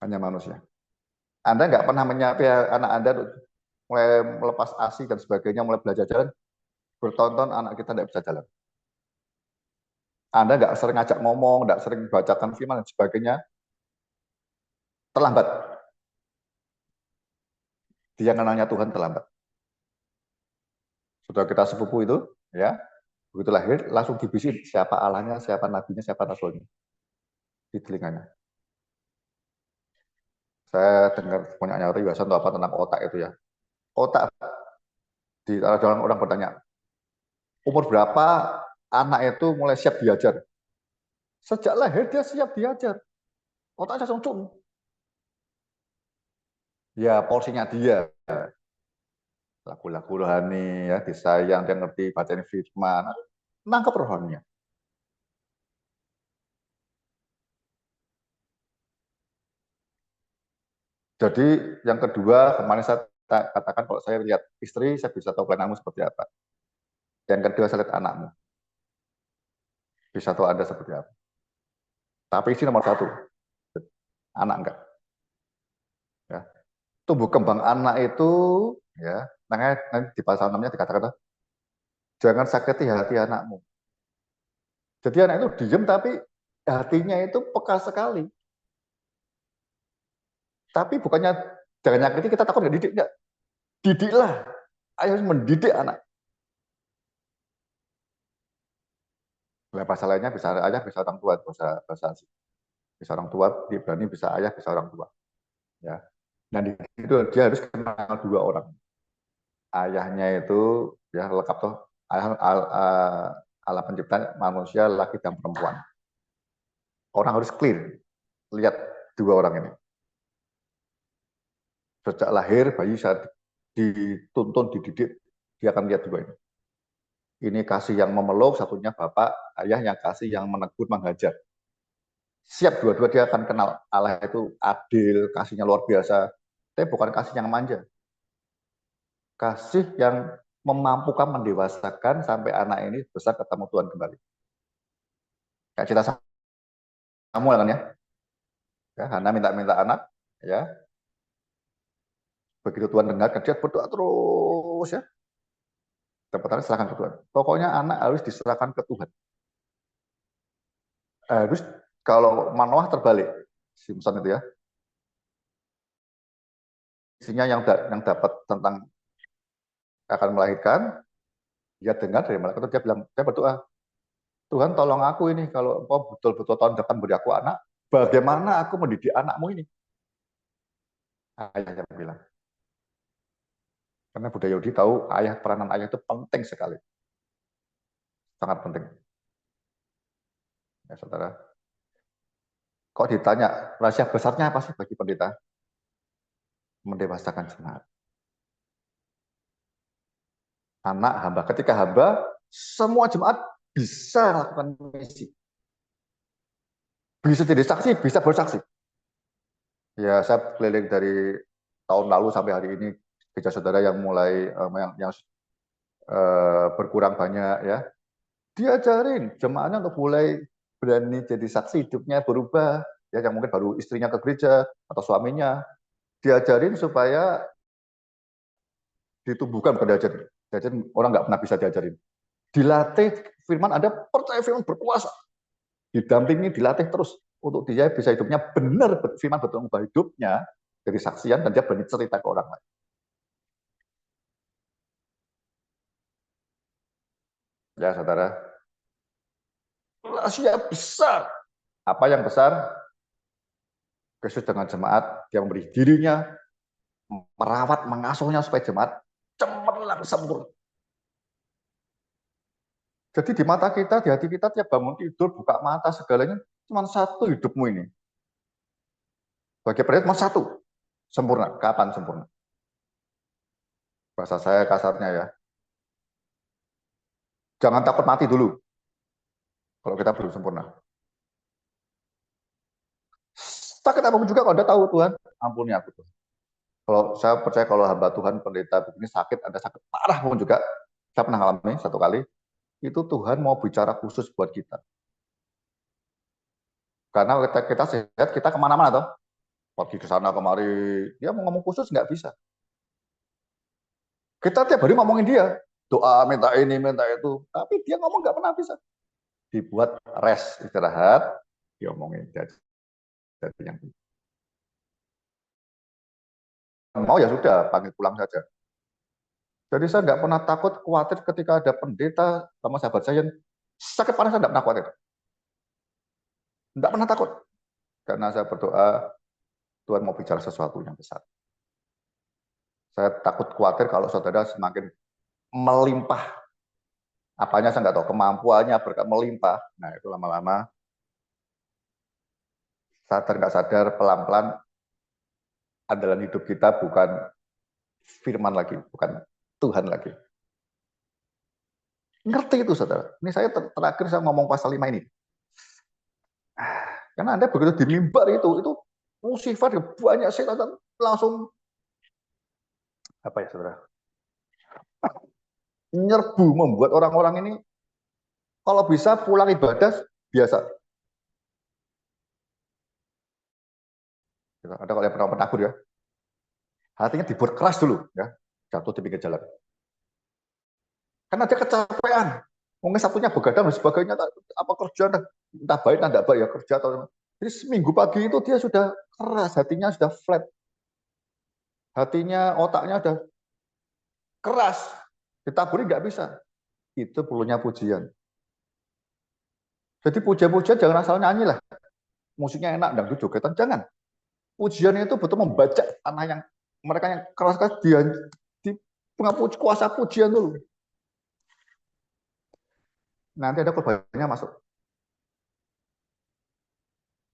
Hanya manusia. Anda nggak pernah menyapi anak Anda untuk mulai melepas ASI dan sebagainya, mulai belajar jalan, bertonton anak kita nggak bisa jalan. Anda nggak sering ngajak ngomong, nggak sering bacakan firman dan sebagainya, terlambat. Dia kenalnya Tuhan terlambat. Sudah kita sepupu itu, ya, begitu lahir langsung dibisik siapa Allahnya, siapa nabinya, siapa rasulnya di telinganya. Saya dengar punya riwayat atau apa tentang otak itu ya. Otak di orang bertanya, umur berapa anak itu mulai siap diajar? Sejak lahir dia siap diajar. Otaknya langsung. Ya porsinya dia. lagu-lagu rohani, ya, disayang, dia ngerti bacain firman, nangkep rohaninya. Jadi yang kedua, kemarin saya katakan kalau saya lihat istri, saya bisa tahu planmu seperti apa. Yang kedua, saya lihat anakmu, bisa tahu Anda seperti apa. Tapi istri nomor satu, anak enggak. Ya. Tumbuh kembang anak itu, ya, nanti di pasal 6-nya dikatakan, jangan sakiti hati anakmu. Jadi anak itu diem tapi hatinya itu peka sekali. Tapi bukannya jangan nyakiti, kita takut nggak didik, enggak. Didiklah, ayo mendidik anak. Bahasa lainnya bisa ayah, bisa orang tua, bisa orang tua, berani bisa ayah, bisa orang tua. Ya. Dan itu dia harus kenal dua orang. Ayahnya itu ya lengkap tuh, ayah Allah pencipta manusia laki dan perempuan. Orang harus clear lihat dua orang ini. Sejak lahir bayi saat dituntun, dididik, dia akan lihat dua ini. Ini kasih yang memeluk, satunya bapak, ayah yang kasih yang menegur, menghajar. Siap dua-dua dia akan kenal Allah itu adil, kasihnya luar biasa. Tapi bukan kasih yang manja. Kasih yang memampukan mendewasakan sampai anak ini besar ketemu Tuhan kembali. Kayak cerita Samuel kan ya. Ya, Hana minta-minta anak, ya. Begitu Tuhan dengar, dia berdoa terus ya. Dapat serahkan ke Tuhan. Pokoknya anak harus diserahkan ke Tuhan. Harus kalau Manoah terbalik, Simpson itu ya. Isinya yang dapat tentang akan melahirkan, dia dengar dari malaikat itu, dia bilang, dia berdoa, Tuhan tolong aku ini, kalau engkau betul-betul tahun depan beri aku anak, bagaimana aku mendidik anakmu ini? Ayahnya bilang. Karena budaya Yahudi tahu peranan ayah itu penting sekali. Sangat penting. Ya, saudara. Kok ditanya, rahasia besarnya apa sih bagi pendeta? Mendewasakan jemaat. Anak hamba, ketika hamba, semua jemaat bisa lakukan misi. Bisa jadi saksi, bisa bersaksi. Ya, saya keliling dari tahun lalu sampai hari ini, gereja saudara yang mulai yang berkurang banyak ya. Diajarin jemaatnya untuk mulai berani jadi saksi, hidupnya berubah. Ya, yang mungkin baru istrinya ke gereja atau suaminya. Diajarin supaya ditumbuhkan, bukan diajarin. Diajarin orang nggak pernah bisa diajarin. Dilatih firman, Anda percaya firman berkuasa. Didampingi, dilatih terus untuk dia bisa hidupnya benar, firman betul mengubah hidupnya dari saksian dan dia berani cerita ke orang lain. Ya, saudara. Rahasia besar. Apa yang besar? Kristus dengan jemaat, dia memberi dirinya, merawat, mengasuhnya supaya jemaat cemerlang sempurna. Jadi di mata kita, di hati kita, tiap bangun tidur, buka mata, segalanya cuma satu hidupmu ini. Bagi pendeta cuma satu, sempurna. Kapan sempurna? Bahasa saya kasarnya ya. Jangan takut mati dulu, kalau kita belum sempurna. Sakit apapun juga kalau Anda tahu Tuhan, ampuni aku Tuhan. Kalau saya percaya kalau hamba Tuhan, pendeta begini sakit, Anda sakit parah pun juga, saya pernah alami satu kali, itu Tuhan mau bicara khusus buat kita. Karena kita sehat, kita kemana-mana toh. Pergi ke sana kemari, dia mau ngomong khusus nggak bisa. Kita tiap hari ngomongin dia, doa minta ini, minta itu, tapi dia ngomong nggak pernah bisa. Dibuat rest, istirahat, diomongin. Jadi yang mau ya sudah, panggil pulang saja. Jadi saya nggak pernah takut, khawatir ketika ada pendeta sama sahabat saya yang sakit parah, saya nggak pernah khawatir. Nggak pernah takut. Karena saya berdoa, Tuhan mau bicara sesuatu yang besar. Saya takut khawatir kalau saudara semakin melimpah. Apanya saya nggak tahu, kemampuannya berkat melimpah. Nah itu lama-lama, sadar nggak sadar, pelan-pelan, andalan hidup kita bukan firman lagi, bukan Tuhan lagi. Ngerti itu, saudara. Ini saya terakhir saya ngomong pasal 5 ini. Karena Anda begitu di mimbar itu Lucifer banyak setan langsung apa ya, saudara? Nyerbu membuat orang-orang ini kalau bisa pulang ibadah biasa. Ada kalau yang pernah penakut ya, hatinya dibuat keras dulu ya, jatuh di pinggir jalan. Karena dia kecapean, mungkin Sabtunya begadang dan sebagainya, apa kerja entah baik entah tidak baik ya kerja atau jadi seminggu pagi itu dia sudah keras, hatinya sudah flat, hatinya otaknya sudah keras, ditaburi nggak bisa. Itu perlunya pujian. Jadi pujian-pujian jangan asal nyanyi lah, musiknya enak dangdut jogetan, jangan. Pujian itu betul membaca tanah yang mereka yang keras-keras di kuasa pujian dulu. Nanti ada korbannya masuk.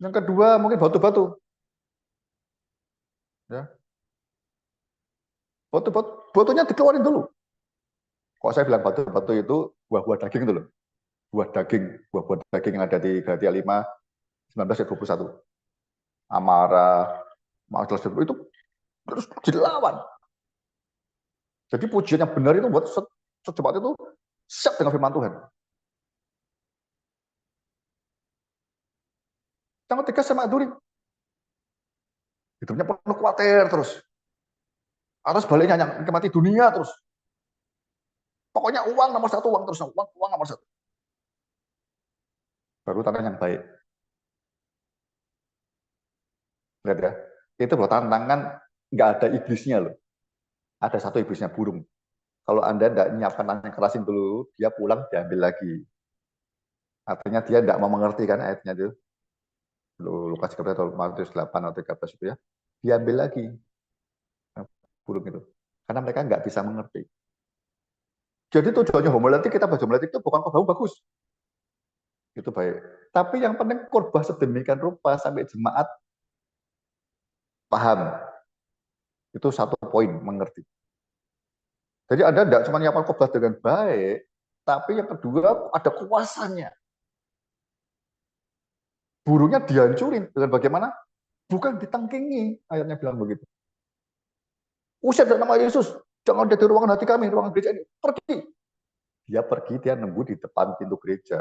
Yang kedua mungkin batu-batu. Ya. Batunya dikeluarin dulu. Kalau saya bilang batu-batu itu buah-buah daging dulu. Buah daging yang ada di Galatia 5, 19-21. Amarah, malas itu terus dilawan. Jadi pujian yang benar itu buat secepat itu siap dengan firman Tuhan. Yang ketiga sama duri. Hidupnya penuh khawatir terus. Atas baliknya yang nikmati dunia terus. Pokoknya uang nomor satu, uang terus. Uang nomor satu. Baru tanda yang baik. Lihat ya. Itu loh tantangan nggak ada iblisnya loh. Ada satu iblisnya, burung. Kalau Anda tidak nyiapkan tangan kerasin dulu, dia pulang diambil lagi. Artinya dia tidak mau mengerti kan ayatnya itu. Lukas 13 atau Matius 8 atau 13 itu ya. Diambil lagi. Burung itu. Karena mereka nggak bisa mengerti. Jadi tujuannya homiletik, kita baca homiletik itu bukan khotbah bagus. Itu baik. Tapi yang penting khotbah sedemikian rupa sampai jemaat paham. Itu satu poin, mengerti. Jadi Anda tidak cuma nyiapkan khotbah dengan baik, tapi yang kedua ada kuasanya. Burungnya dihancurin dengan bagaimana? Bukan ditangkingi, ayatnya bilang begitu. Usir dalam nama Yesus, jangan ada di ruangan hati kami, ruangan gereja ini. Pergi. Dia pergi, dia nunggu di depan pintu gereja.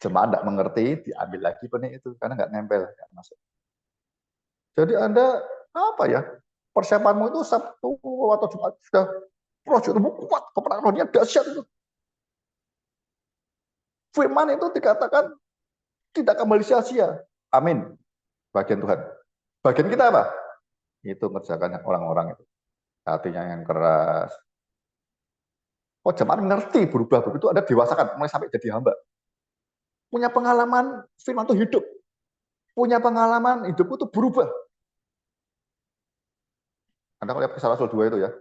Jemaat tidak mengerti, diambil lagi benih itu, karena nggak nempel, nggak masuk. Jadi Anda, apa ya, persiapanmu itu Sabtu atau Jumat, sudah rohmu kuat, keperangan rohnya dahsyat itu. Firman itu dikatakan tidak kembali sia-sia. Amin. Bagian Tuhan. Bagian kita apa? Itu mengerjakan orang-orang itu. Hatinya yang keras. Oh, jemaat mengerti berubah begitu, ada dewasakan, mulai sampai jadi hamba. Punya pengalaman firman itu hidup. Punya pengalaman hidupku itu berubah. Anda kalau lihat Kisah Rasul 2 itu ya,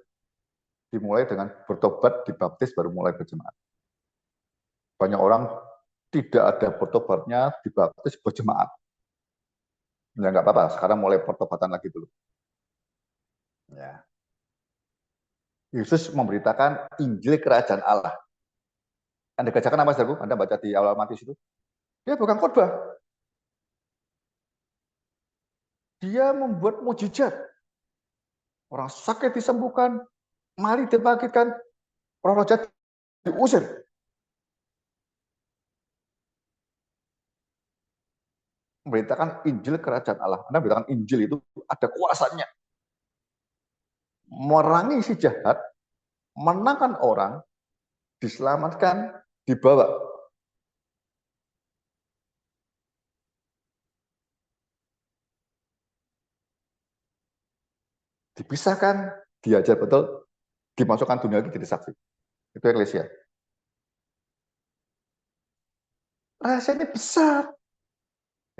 dimulai dengan bertobat, dibaptis, baru mulai berjemaat. Banyak orang tidak ada bertobatnya, dibaptis, berjemaat. Ya nggak apa-apa, sekarang mulai pertobatan lagi dulu. Ya. Yesus memberitakan Injil Kerajaan Allah. Anda bacakan apa, saudaraku? Anda baca di awal Matius itu. Dia bukan khotbah. Dia membuat mujizat. Orang sakit disembuhkan, mari dibangkitkan, roh jahat diusir. Memberitakan Injil Kerajaan Allah. Anda beritakan Injil itu ada kuasanya. Merangi si jahat, menangkan orang, diselamatkan, dibawa. Dipisahkan, diajar betul, dimasukkan dunia lagi jadi saksi. Itu eklesia. Rahasianya besar.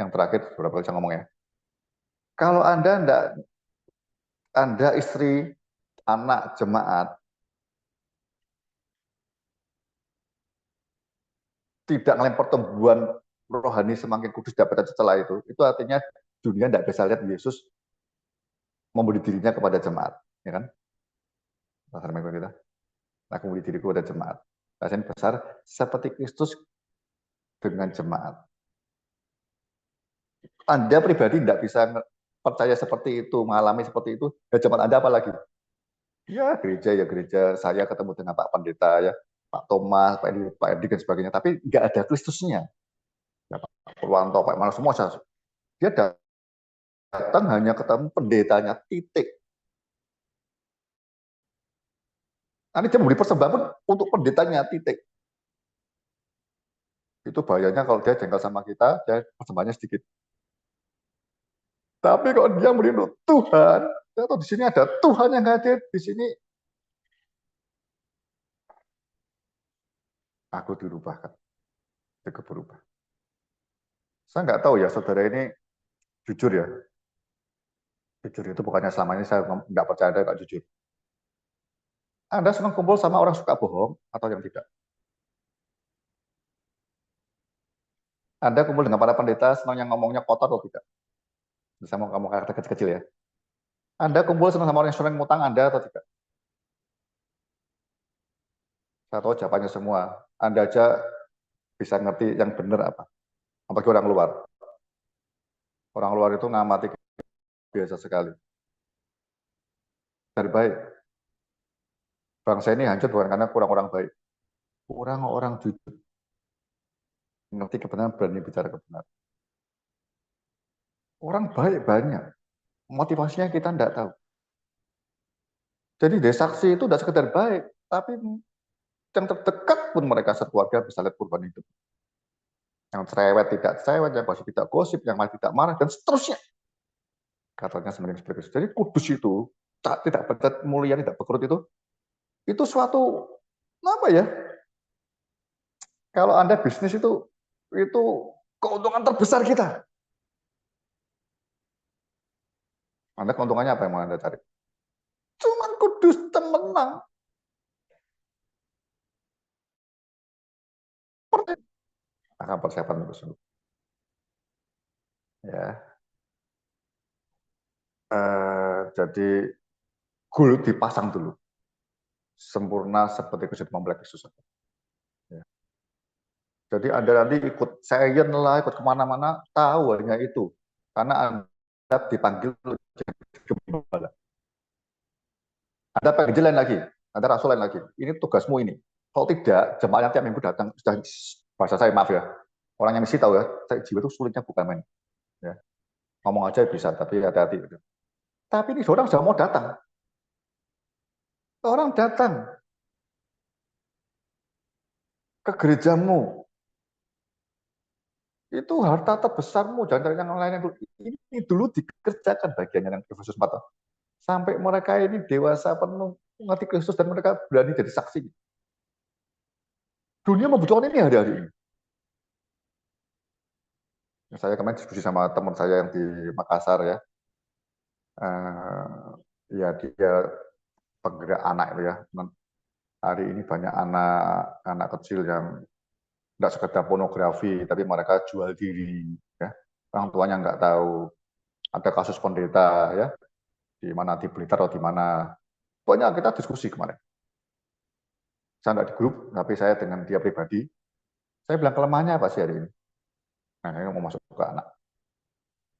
Yang terakhir, beberapa kali saya ngomong ya. Kalau Anda istri, anak, jemaat, tidak ngelain pertumbuhan rohani semakin kudus dapat setelah itu artinya dunia tidak bisa lihat Yesus memberi dirinya kepada jemaat, ya kan? Pasar minggu kita. Aku beri diriku ada jemaat. Pasien besar seperti Kristus dengan jemaat. Anda pribadi tidak bisa percaya seperti itu, mengalami seperti itu, ya jemaat Anda apa lagi? Ya gereja, saya ketemu dengan Pak Pendeta, ya Pak Thomas, Pak Edi dan sebagainya, tapi nggak ada Kristusnya. Ya, Pak Purwanto, Pak Mana semua, dia datang hanya ketemu pendetanya, titik. Nanti dia memberi persembahan pun untuk pendetanya, titik. Itu bahayanya kalau dia jengkel sama kita, dia persembahannya sedikit. Tapi kalau dia melindungi Tuhan, atau di sini ada Tuhan yang hadir di sini, aku dirubahkan, juga berubah. Saya nggak tahu ya, saudara ini jujur ya. Jujur itu bukannya selama ini saya nggak percaya Anda nggak jujur. Anda senang kumpul sama orang suka bohong atau yang tidak? Anda kumpul dengan para pendeta senang yang ngomongnya kotor atau tidak? Bisa mau kamu kata kecil-kecil ya. Anda kumpul senang sama orang yang sering ngutang Anda atau tidak? Saya tahu jawabannya semua. Anda aja bisa ngerti yang benar apa. Apalagi orang luar. Orang luar itu ngamati biasa sekali. Terbaik. Bangsa ini hancur bukan karena kurang orang baik. Kurang orang jujur. Ngerti kebenaran, berani bicara kebenaran. Orang baik banyak. Motivasinya kita tidak tahu. Jadi saksi itu tidak sekedar baik, tapi yang terdekat pun mereka sekeluarga bisa lihat perubahan hidup. Yang cerewet tidak cerewet, yang gosip tidak gosip, yang marah tidak marah, dan seterusnya. Katanya sebenarnya seperti itu. Jadi kudus itu, tidak berkat mulia, tidak berkerut itu suatu, apa ya, kalau Anda bisnis itu keuntungan terbesar kita. Anda keuntungannya apa yang mau Anda cari? Cuman kudus temenang. Akan persiapan itu sungguh. Ya. Jadi goal dipasang dulu. Sempurna seperti Kristus mempelai Kristus. Ya. Jadi Anda nanti ikut sayin lah, ikut kemana-mana, tahu hanya itu. Karena Anda dipanggil gembala. Ada penginjil lain lagi, ada rasul lain lagi. Ini tugasmu ini. Kalau tidak, jemaah tiap minggu datang, sudah bahasa saya maaf ya. Orang yang misi tahu ya, jiwa itu sulitnya bukan main. Ya. Ngomong aja bisa, tapi hati-hati. Tapi ini orang sudah mau datang. Orang datang ke gerejamu. Itu harta terbesarmu, jangan cari yang lain dulu. Ini dulu dikerjakan bagiannya yang Efesus 4. Sampai mereka ini dewasa penuh mengerti Kristus dan mereka berani jadi saksi. Dunia membutuhkan ini hari-hari ini. Saya kemarin diskusi sama teman saya yang di Makassar ya. Ya dia penggerak anak itu ya. Hari ini banyak anak kecil yang tidak sekedar pornografi, tapi mereka jual diri. Ya. Orang tuanya nggak tahu. Ada kasus pendeta ya, di mana di Blitar atau di mana. Pokoknya kita diskusi kemarin. Saya nggak di grup, tapi saya dengan dia pribadi. Saya bilang kelemahannya apa sih hari ini? Nah, saya mau masuk ke anak.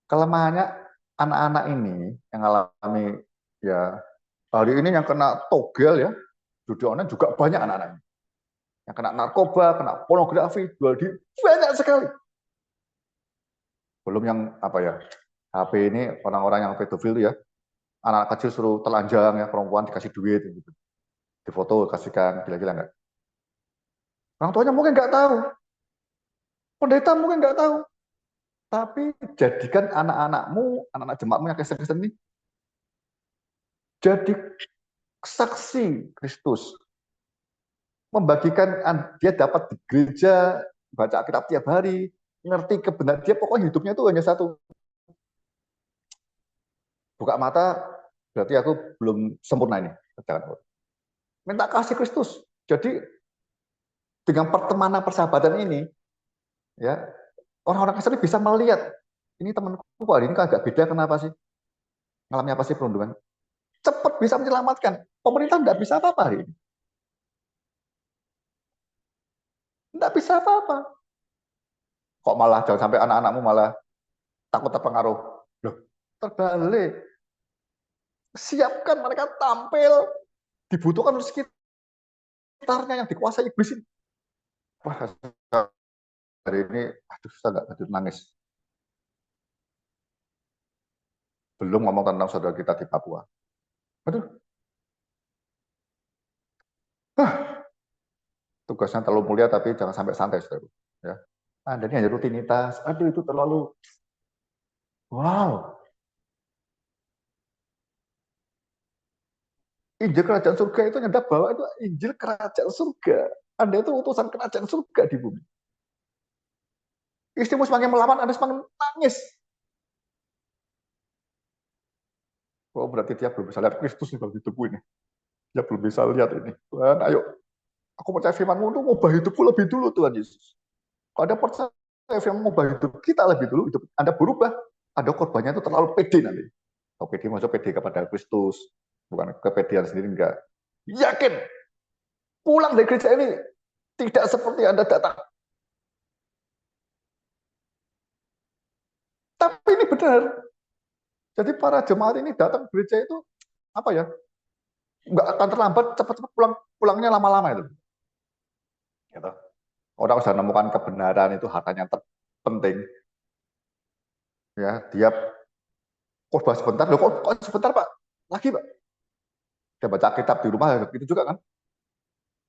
Kelemahannya anak-anak ini yang alami ya hari ini yang kena togel ya, judi online juga banyak anak-anak ini. Yang kena narkoba, kena pornografi, jual diri, banyak sekali. Belum yang apa ya, HP ini orang-orang yang pedofil ya, anak kecil suruh telanjang ya, perempuan dikasih duit gitu. Difoto kasihkan, gila-gila enggak? Orang tuanya mungkin nggak tahu, pendeta mungkin nggak tahu, tapi jadikan anak-anakmu, anak-anak jemaatmu yang Kristen ini jadi saksi Kristus. Membagikan dia dapat di gereja, baca Alkitab tiap hari, ngerti kebenaran dia, pokoknya hidupnya itu hanya satu. Buka mata, berarti aku belum sempurna ini. Minta kasih Kristus. Jadi dengan pertemanan persahabatan ini, ya orang-orang Kristen bisa melihat ini temanku hari ini agak beda, kenapa sih? Ngalami apa sih perundungan? cepat bisa menyelamatkan. Pemerintah tidak bisa apa-apa hari ini. Tidak bisa apa-apa. Kok malah jangan sampai anak-anakmu malah takut terpengaruh. Loh, terbalik. Siapkan mereka tampil, dibutuhkan sekitarnya yang dikuasai iblis ini. Wah, hari ini, aduh, saya nggak jadi nangis. Belum ngomong tentang saudara kita di Papua. Aduh. Tugasnya terlalu mulia, tapi jangan sampai santai, saudara. Ya. Anda ini hanya rutinitas. Aduh, itu terlalu... Wow. Injil kerajaan surga itu nyadap bahwa itu Injil kerajaan surga. Anda itu utusan kerajaan surga di bumi. Istrimu semakin melawan, Anda semakin nangis. Oh, berarti dia belum bisa lihat Kristus di dalam hidupku ini. Dia belum bisa lihat ini. Tuhan, ayo. Aku percaya firman-Mu untuk mengubah hidupku lebih dulu, Tuhan Yesus. Kalau Anda percaya firman mengubah hidup kita lebih dulu, hidup Anda berubah. Ada korbannya itu terlalu pede nanti. Kalau pede, maksudnya pede kepada Kristus. Bukan kepedean sendiri, enggak. Yakin. Pulang dari gereja ini tidak seperti Anda datang. Tapi ini benar. Jadi para jemaat ini datang ke gereja itu, apa ya, nggak akan terlambat, cepat-cepat pulangnya lama-lama itu. Gitu. Orang sudah menemukan kebenaran itu hartanya terpenting. Ya, dia khotbah sebentar, loh kok sebentar Pak? Lagi Pak? Dia baca kitab di rumah, itu juga kan?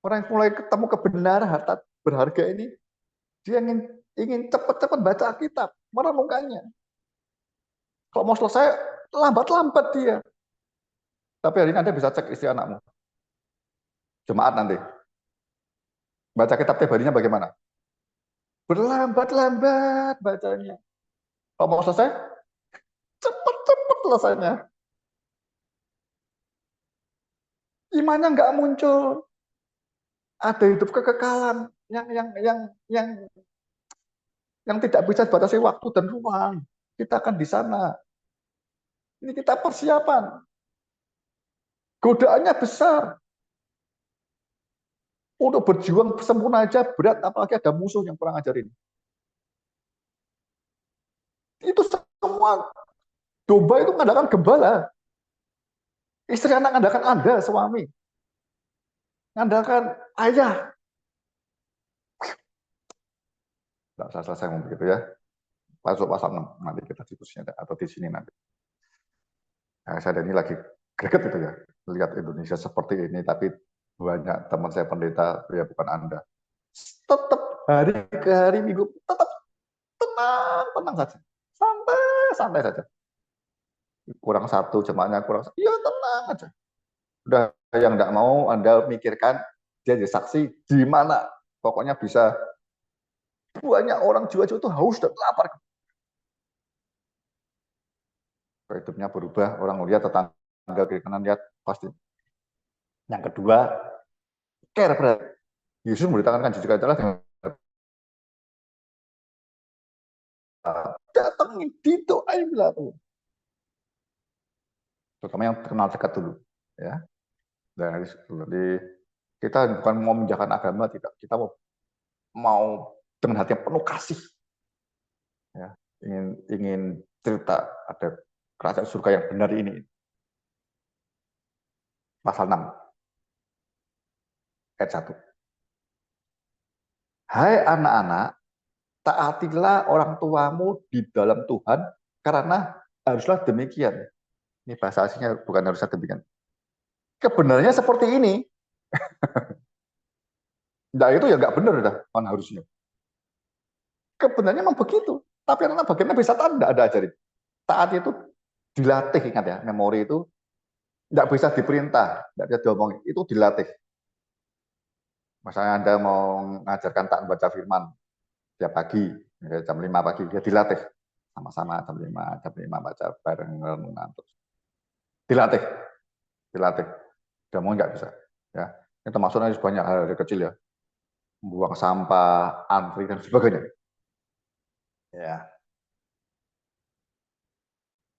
Orang yang mulai ketemu kebenaran harta berharga ini, dia ingin cepat-cepat baca kitab, merenungkannya. Kalau mau selesai, lambat-lambat dia. Tapi hari ini Anda bisa cek istri anakmu. Jemaat nanti. Baca kitab tiap harinya bagaimana? Berlambat-lambat bacanya. Kalau mau selesai, cepat-cepat selesainya. Imannya nggak muncul. Ada hidup kekekalan yang tidak bisa dibatasi waktu dan ruang. Kita akan di sana. Ini kita persiapan. Godaannya besar. Untuk berjuang sempurna aja berat, apalagi ada musuh yang kurang ajarin. Itu semua domba itu mengandalkan gembala. Istri anak mengandalkan Anda, suami. Mengandalkan ayah. Tidak usah selesai ngomong begitu ya. Masuk pasal 6, nanti kita diskusinya atau di sini nanti. Nah, saya ini lagi greget itu ya. Lihat Indonesia seperti ini, tapi banyak teman saya pendeta, ya bukan Anda. Tetap hari ke hari, minggu, tetap tenang saja. Santai saja. Kurang satu, jemaatnya kurang satu, ya tenang aja. Udah yang tidak mau Anda mikirkan, dia jadi saksi di mana. Pokoknya bisa banyak orang jiwa-jiwa itu haus dan lapar. Hidupnya berubah, orang lihat tetangga kiri kanan lihat pasti. Yang kedua, care berat. Yesus memberitakan jujur adalah datangin, didoain lah tuh. Terutama yang kenal dekat dulu, ya. Dan kita bukan mau menjaga agama, tidak. Kita mau dengan hati yang penuh kasih, ya. Ingin cerita ada kerajaan surga yang benar ini. Pasal 6 ayat 1. Hai anak-anak, taatilah orang tuamu di dalam Tuhan, karena haruslah demikian. Ini bahasa aslinya bukan harusnya demikian. Kebenarannya seperti ini. Nah itu ya nggak benar dah, kan harusnya. Kebenarannya memang begitu. Tapi anak bagaimana bisa taat? Tidak ada ajarin. Taat itu dilatih, ingat ya. Memori itu tidak bisa diperintah, tidak bisa diomongin. Itu dilatih. Misalnya Anda mau mengajarkan taat baca firman tiap pagi, jam 5 pagi, dia dilatih. Sama-sama jam 5 baca bareng renungan. Dilatih. Dia mau nggak bisa. Ya. Ini termasuk banyak hal kecil ya. Buang sampah, antri, dan sebagainya. Ya.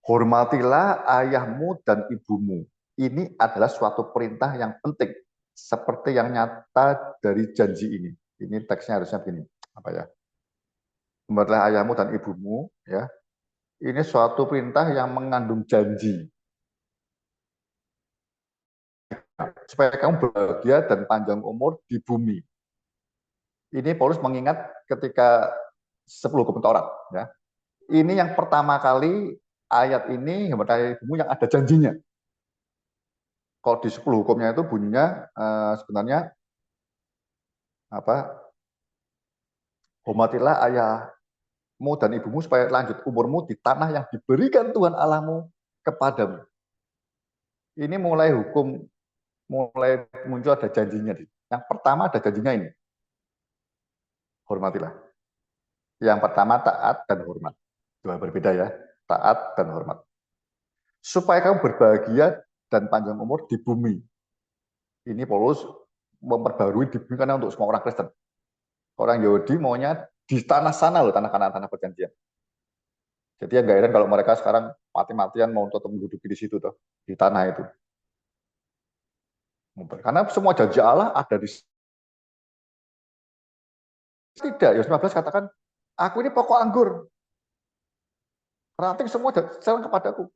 Hormatilah ayahmu dan ibumu. ini adalah suatu perintah yang penting, seperti yang nyata dari janji ini. Ini teksnya harusnya begini, apa ya? Hormatilah ayahmu dan ibumu, ya. Ini suatu perintah yang mengandung janji. Supaya kamu bahagia dan panjang umur di bumi. Ini Paulus mengingat ketika 10 hukum Taurat, ya. Ini yang pertama kali ayat ini hormatilah ibumu yang ada janjinya. Kalau di 10 hukumnya itu bunyinya sebenarnya apa? Hormatilah ayahmu dan ibumu supaya lanjut umurmu di tanah yang diberikan Tuhan Allahmu kepadamu. Ini mulai muncul ada janjinya. Yang pertama ada janjinya ini. Hormatilah. Yang pertama taat dan hormat. Dua berbeda ya. Taat dan hormat. Supaya kamu berbahagia dan panjang umur di bumi. Ini Paulus memperbarui di bumi karena untuk semua orang Kristen. Orang Yahudi maunya di tanah sana loh, tanah Kanaan, tanah perjanjian. Jadi yang nggak heran kalau mereka sekarang mati-matian mau tetap menduduki di situ tuh, di tanah itu. Karena semua janji Allah ada di tidak. Yohanes 15 katakan, aku ini pokok anggur. Ranting semua serang kepadaku.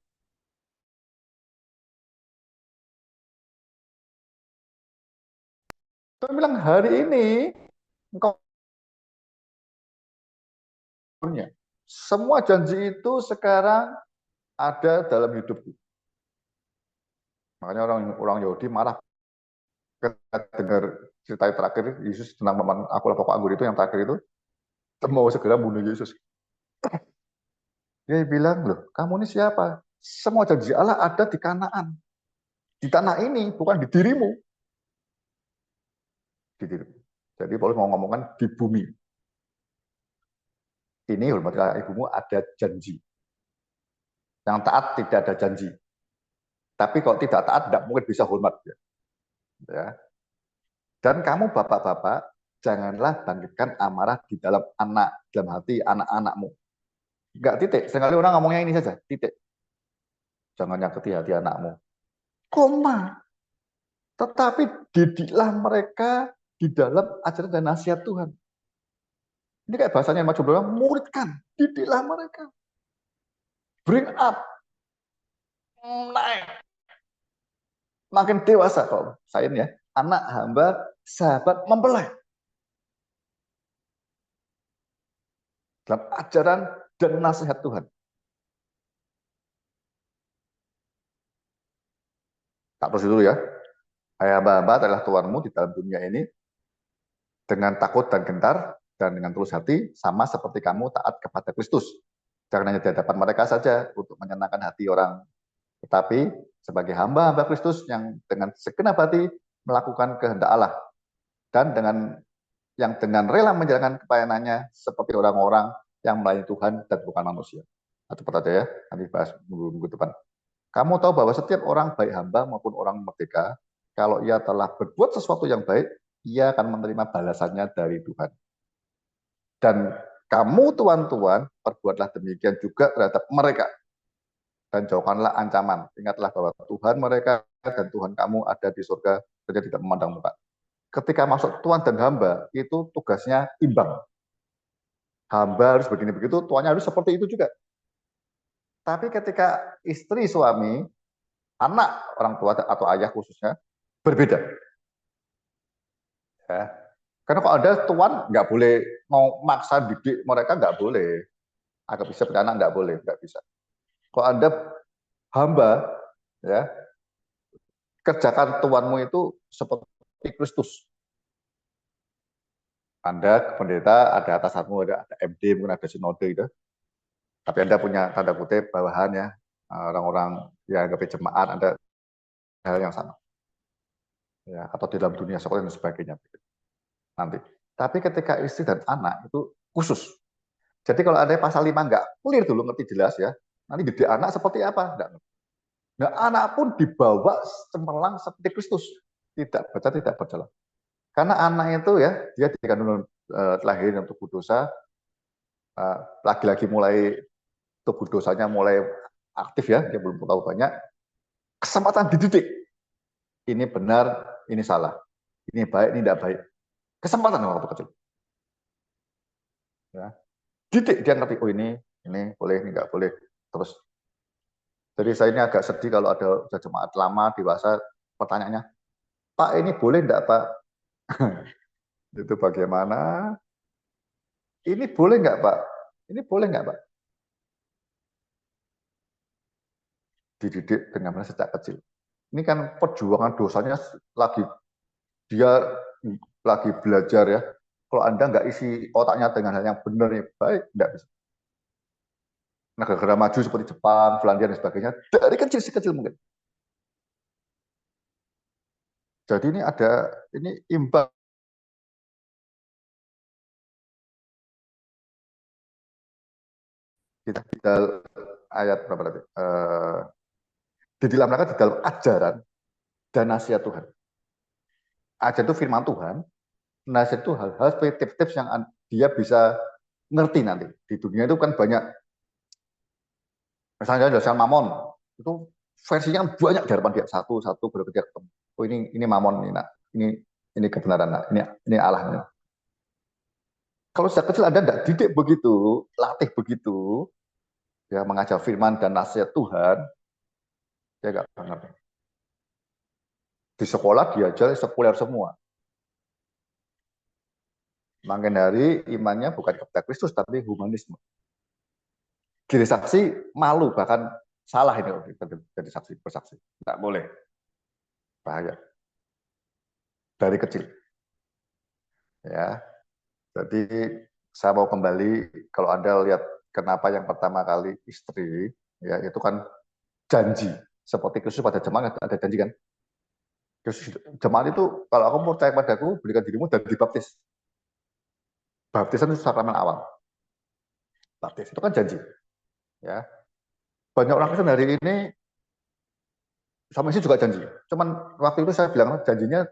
Saya bilang hari ini engkau punya. Semua janji itu sekarang ada dalam hidupku. Makanya orang Yahudi marah ketika dengar cerita terakhir Yesus tentang teman aku lah pokok anggur itu yang terakhir itu, mau segera bunuh Yesus. Dia bilang, loh, kamu ini siapa? Semua janji Allah ada di Kanaan. Di tanah ini, bukan di dirimu. Di dirimu. Jadi Paulus mau ngomongkan di bumi. Ini hormatilah ibumu ada janji. Yang taat tidak ada janji. Tapi kalau tidak taat, tidak mungkin bisa hormat. Ya. Dan kamu bapak-bapak, janganlah bangkitkan amarah di dalam hati anak-anakmu. Enggak, titik. Sekali orang ngomongnya ini saja, titik. Jangan nyakiti hati anakmu. Koma. Tetapi didiklah mereka di dalam ajaran dan nasihat Tuhan. Ini kayak bahasanya yang maju bilang, muridkan, didiklah mereka. Bring up. Naik. Makin dewasa kalau saya ini ya. Anak hamba, sahabat mempelai. Dalam ajaran dan nasihat Tuhan. Tak terus dulu ya. Ayah hamba adalah Tuhanmu di dalam dunia ini dengan takut dan gentar dan dengan tulus hati sama seperti kamu taat kepada Kristus. Jangan hanya di hadapan mereka saja untuk menyenangkan hati orang, tetapi sebagai hamba-hamba Kristus yang dengan segenap hati melakukan kehendak Allah dan dengan rela menjalankan pelayanannya seperti orang-orang yang melayani Tuhan dan bukan manusia. Atau aja ya, nanti bahas minggu depan. Kamu tahu bahwa setiap orang baik hamba maupun orang merdeka, kalau ia telah berbuat sesuatu yang baik, ia akan menerima balasannya dari Tuhan. Dan kamu tuan-tuan, perbuatlah demikian juga terhadap mereka. Dan jauhkanlah ancaman. Ingatlah bahwa Tuhan mereka dan Tuhan kamu ada di surga, saja tidak memandang muka. Ketika masuk tuan dan hamba, itu tugasnya imbang. Hamba harus begini begitu, tuannya harus seperti itu juga. Tapi ketika istri, suami, anak, orang tua atau ayah khususnya, berbeda. Ya. Karena kalau ada tuan, nggak boleh mau maksa didik mereka, nggak boleh. Agak bisa punya anak, nggak boleh, nggak bisa. Kalau Anda hamba, ya, kerjakan tuanmu itu seperti Kristus. Anda pendeta, ada atasanmu, ada MD, mungkin ada sinode gitu. Tapi Anda punya tanda kutip bawahan ya, orang-orang yang anggap jemaat, ada hal yang sama. Ya, atau di dalam dunia sekolah dan sebagainya. Nanti. Tapi ketika istri dan anak itu khusus. Jadi kalau ada pasal 5 nggak clear dulu, ngerti jelas ya. Nanti didik anak seperti apa? Enggak. Nah, anak pun dibawa cemerlang seperti Kristus. Tidak baca, tidak berjalan. Karena anak itu ya, dia dikandung lahir untuk dosa, lagi-lagi mulai tubuh dosanya mulai aktif ya, dia belum tahu banyak. Kesempatan dididik. Ini benar, ini salah. Ini baik, ini tidak baik. Kesempatan waktu kecil. Ya. Didik, dia ngerti, oh ini boleh, ini nggak boleh. Terus. Jadi saya ini agak sedih kalau ada jemaat lama, dewasa, pertanyaannya, Pak ini boleh enggak Pak? Itu bagaimana? Ini boleh enggak Pak? Ini boleh enggak Pak? Dididik dengan benar sejak kecil. Ini kan perjuangan dosanya dia lagi belajar ya. Kalau Anda nggak isi otaknya dengan hal yang benar, baik, enggak bisa. Negara maju seperti Jepang, Finlandia, dan sebagainya, dari kecil, sekecil mungkin. Jadi ini imbang. Kita di dalam ayat berapa tadi? Didilamkan di dalam ajaran dan nasihat Tuhan. Ajaran itu firman Tuhan, nasihat itu hal-hal tips-tips yang dia bisa ngerti nanti. Di dunia itu kan banyak, misalnya dasar mamon, itu versinya banyak di hadapan dia, satu berbeda ketemu. Oh ini mamon, ini kebenaran, ini Allah. Ini. Kalau sejak kecil Anda tidak didik begitu, latih begitu, ya mengajar firman dan nasihat Tuhan, dia nggak ngerti. Di sekolah diajar sekuler semua. Makin hari imannya bukan kepada Kristus, tapi humanisme. Jadi saksi malu, bahkan salah ini jadi saksi, bersaksi. Tidak boleh. Bahaya. Dari kecil. Ya. Jadi saya mau kembali, kalau Anda lihat kenapa yang pertama kali istri, ya itu kan janji. Seperti Kristus pada jemaat ada janji kan. Jemaat itu, kalau aku percaya padaku, berikan dirimu dan dibaptis. Baptisan itu sakramen awal. Baptis itu kan janji. Ya. Banyak orang Kristen hari ini sama istri juga janji. Cuman waktu itu saya bilang janjinya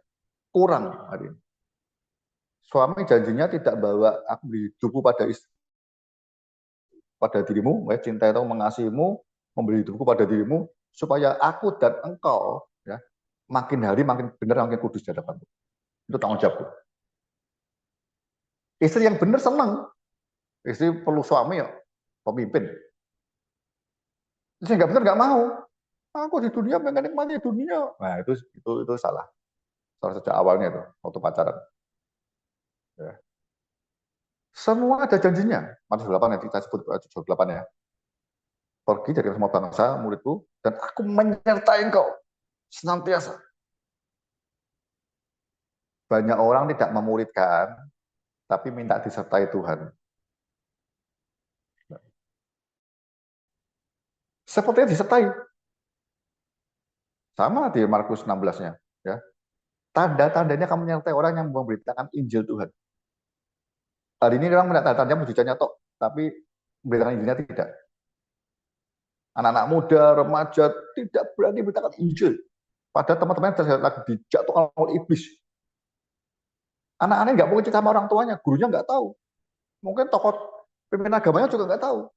kurang hari ini. Suami janjinya tidak bawa aku beri hidupku pada istri, pada dirimu, cinta itu mengasihimu, memberi hidupku pada dirimu, supaya aku dan engkau ya makin hari makin benar, makin kudus di hadapanku. Itu tanggung jawabku. Istri yang benar senang. Istri perlu suami ya, pemimpin. Istri nggak benar nggak mau. Aku di dunia pengen nikmati dunia. Nah itu salah. Salah sejak awalnya itu waktu pacaran. Ya. Semua ada janjinya. Matius 8 yang kita sebut 8 ya. Pergi dari semua bangsa muridku dan aku menyertai engkau senantiasa. Banyak orang tidak memuridkan, tapi minta disertai Tuhan. Sepertinya disertai. Sama di Markus 16-nya. Ya. Tanda-tandanya kamu menyertai orang yang memberitakan Injil Tuhan. Hari ini orang melihat tanda-tandanya mujizatnya tok, tapi memberitakan Injilnya tidak. Anak-anak muda, remaja tidak berani memberitakan Injil. Padahal teman-teman lagi dijatuhkan oleh iblis. Anak-anaknya nggak mungkin cerita sama orang tuanya, gurunya nggak tahu. Mungkin tokoh pemimpin agamanya juga nggak tahu.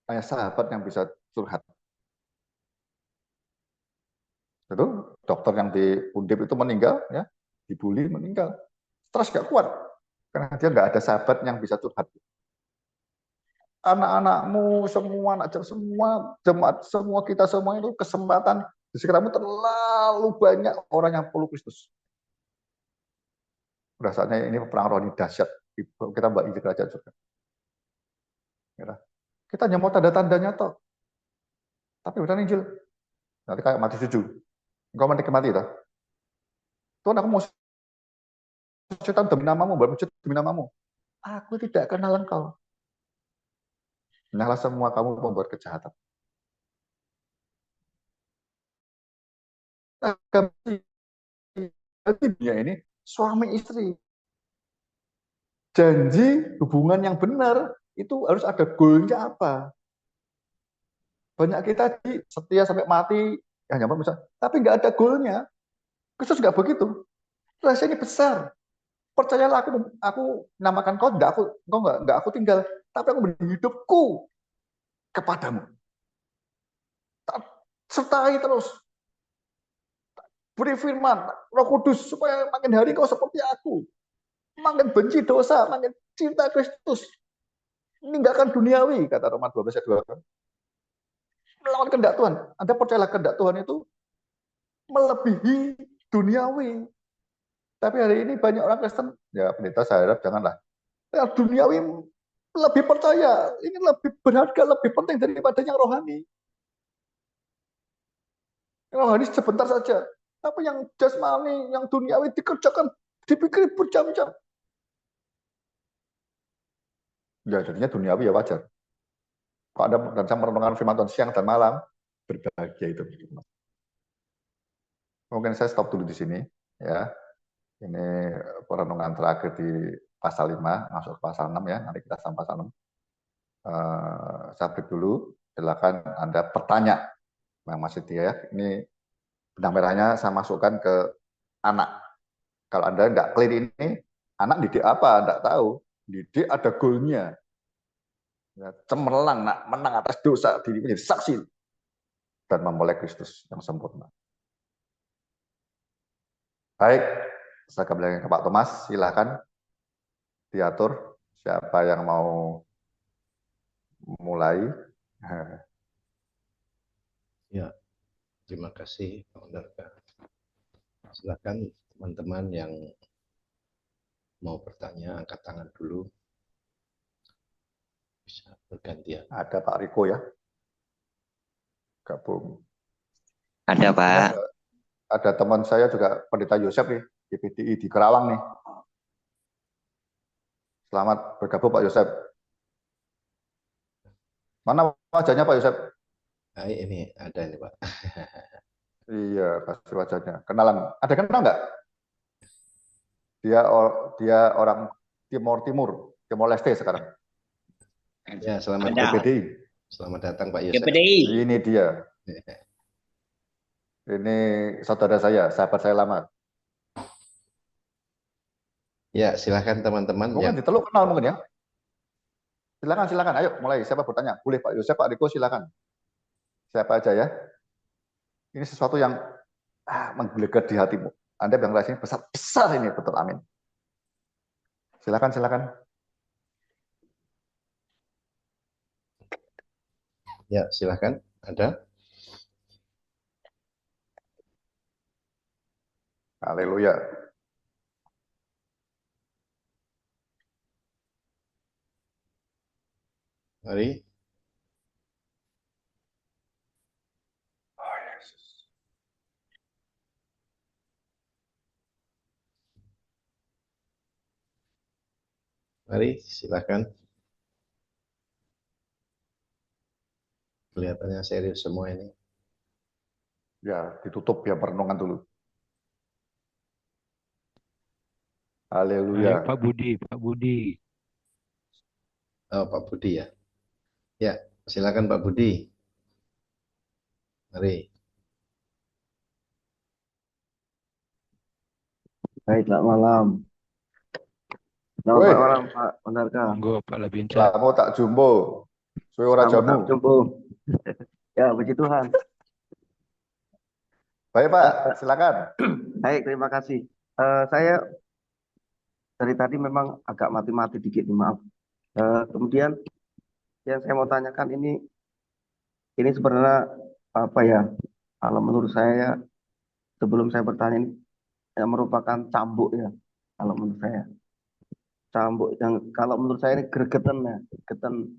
Hanya sahabat yang bisa curhat. Itu dokter yang di Undip itu meninggal, ya, dibully meninggal. Stres nggak kuat, karena dia nggak ada sahabat yang bisa curhat. Anak-anakmu semua, semua jemaat, semua kita semua itu kesempatan di sekitarmu terlalu banyak orang yang perlu Kristus. Rasanya ini perang rohani dahsyat. Kita mbak Injil kerajaan surga. Kita hanya mau tanda-tandanya toh. Tapi bukan Injil. Nanti kayak mati 7. Engkau menikmati toh. Tuhan aku mau setan demi namamu, berwujud demi namamu. Aku tidak kenal engkau. Nyala semua kamu membuat kejahatan. Dunia ini suami istri. Janji hubungan yang benar itu harus ada goalnya apa. Banyak kita setia sampai mati, ya nyaman misalnya, tapi nggak ada goalnya. Kristus nggak begitu. Rahasia ini besar. Percayalah aku namakan kau, nggak aku tinggal, tapi aku beri hidupku kepadamu. sertai terus. Beri firman, Roh Kudus, supaya makin hari kau seperti aku. Makin benci dosa, makin cinta Kristus. Meninggalkan duniawi, kata Roma 12 ayat 2. Melawan kehendak Tuhan. Anda percayalah kehendak Tuhan itu melebihi duniawi. Tapi hari ini banyak orang Kristen, ya pendeta saya harap janganlah. Ya, duniawi lebih percaya, ini lebih berharga, lebih penting daripada yang rohani. Yang rohani sebentar saja. Tapi yang jasmani, yang duniawi dikerjakan, dipikir berjam-jam. Ya, jadinya duniawi ya wajar. Kalau Anda dalam merenungkan firman Tuhan siang dan malam, berbahagia itu. Mungkin saya stop dulu di sini. Ya, ini perenungan terakhir di pasal 5, masuk ke pasal 6 ya. Nanti kita sampai pasal 6. Saya break dulu. Silakan Anda bertanya. Yang masih dia ya. Ini benang merahnya saya masukkan ke anak. Kalau Anda nggak clear ini, anak didik apa? Nggak tahu. Didik ada goalnya. Ya, cemerlang, nak menang atas dosa, diri menjadi saksi dan memulai Kristus yang sempurna. Baik, saya kembali ke Pak Thomas, silakan diatur siapa yang mau mulai. Ya, terima kasih Pak Undarka. Silakan teman-teman yang mau bertanya, angkat tangan dulu. Bisa bergantian. Ada Pak Riko ya, gabung. Ada Pak. Ada teman saya juga Pendeta Yosef nih, di PTI di Kerawang nih. Selamat bergabung Pak Yosef. Mana wajahnya Pak Yosef? Nah, ini ada ini Pak. Iya, pasti wajahnya. Kenalan. Ada kenal nggak? Dia orang Timor Leste sekarang. Ya, selamat Ada. PPDI. Selamat datang Pak Yosef. PPDI. Ini dia. Ini saudara saya, sahabat saya lama. Ya, silakan teman-teman. Mungkin di Teluk kenal mungkin ya. Silakan. Ayo mulai. Siapa bertanya? Boleh Pak Yosef, Pak Riko silakan. Siapa aja ya. Ini sesuatu yang menggelegar di hatimu. Anda yang rasanya besar ini, betul, amin. Silakan. Ya, silakan. Ada? Haleluya. Mari. Oh, Yesus. Mari, silakan. Kelihatannya serius semua ini. Ya, ditutup ya perenungan dulu. Haleluya. Pak Budi. Oh, Pak Budi ya. Ya, silakan Pak Budi. Mari. Baik, selamat malam. Selamat malam Pak Undarka. Monggo Pak Labinca. Kamu tak jumbo. Suwe ora jamu. Ya, puji Tuhan. Baik Pak, silakan. Baik, terima kasih. Saya dari tadi memang agak mati-mati dikit, maaf. Kemudian yang saya mau tanyakan ini sebenarnya apa ya? Kalau menurut saya, sebelum saya bertanya ini merupakan cambuk ya. Kalau menurut saya, cambuk yang kalau menurut saya ini gregetan ya, gregetan.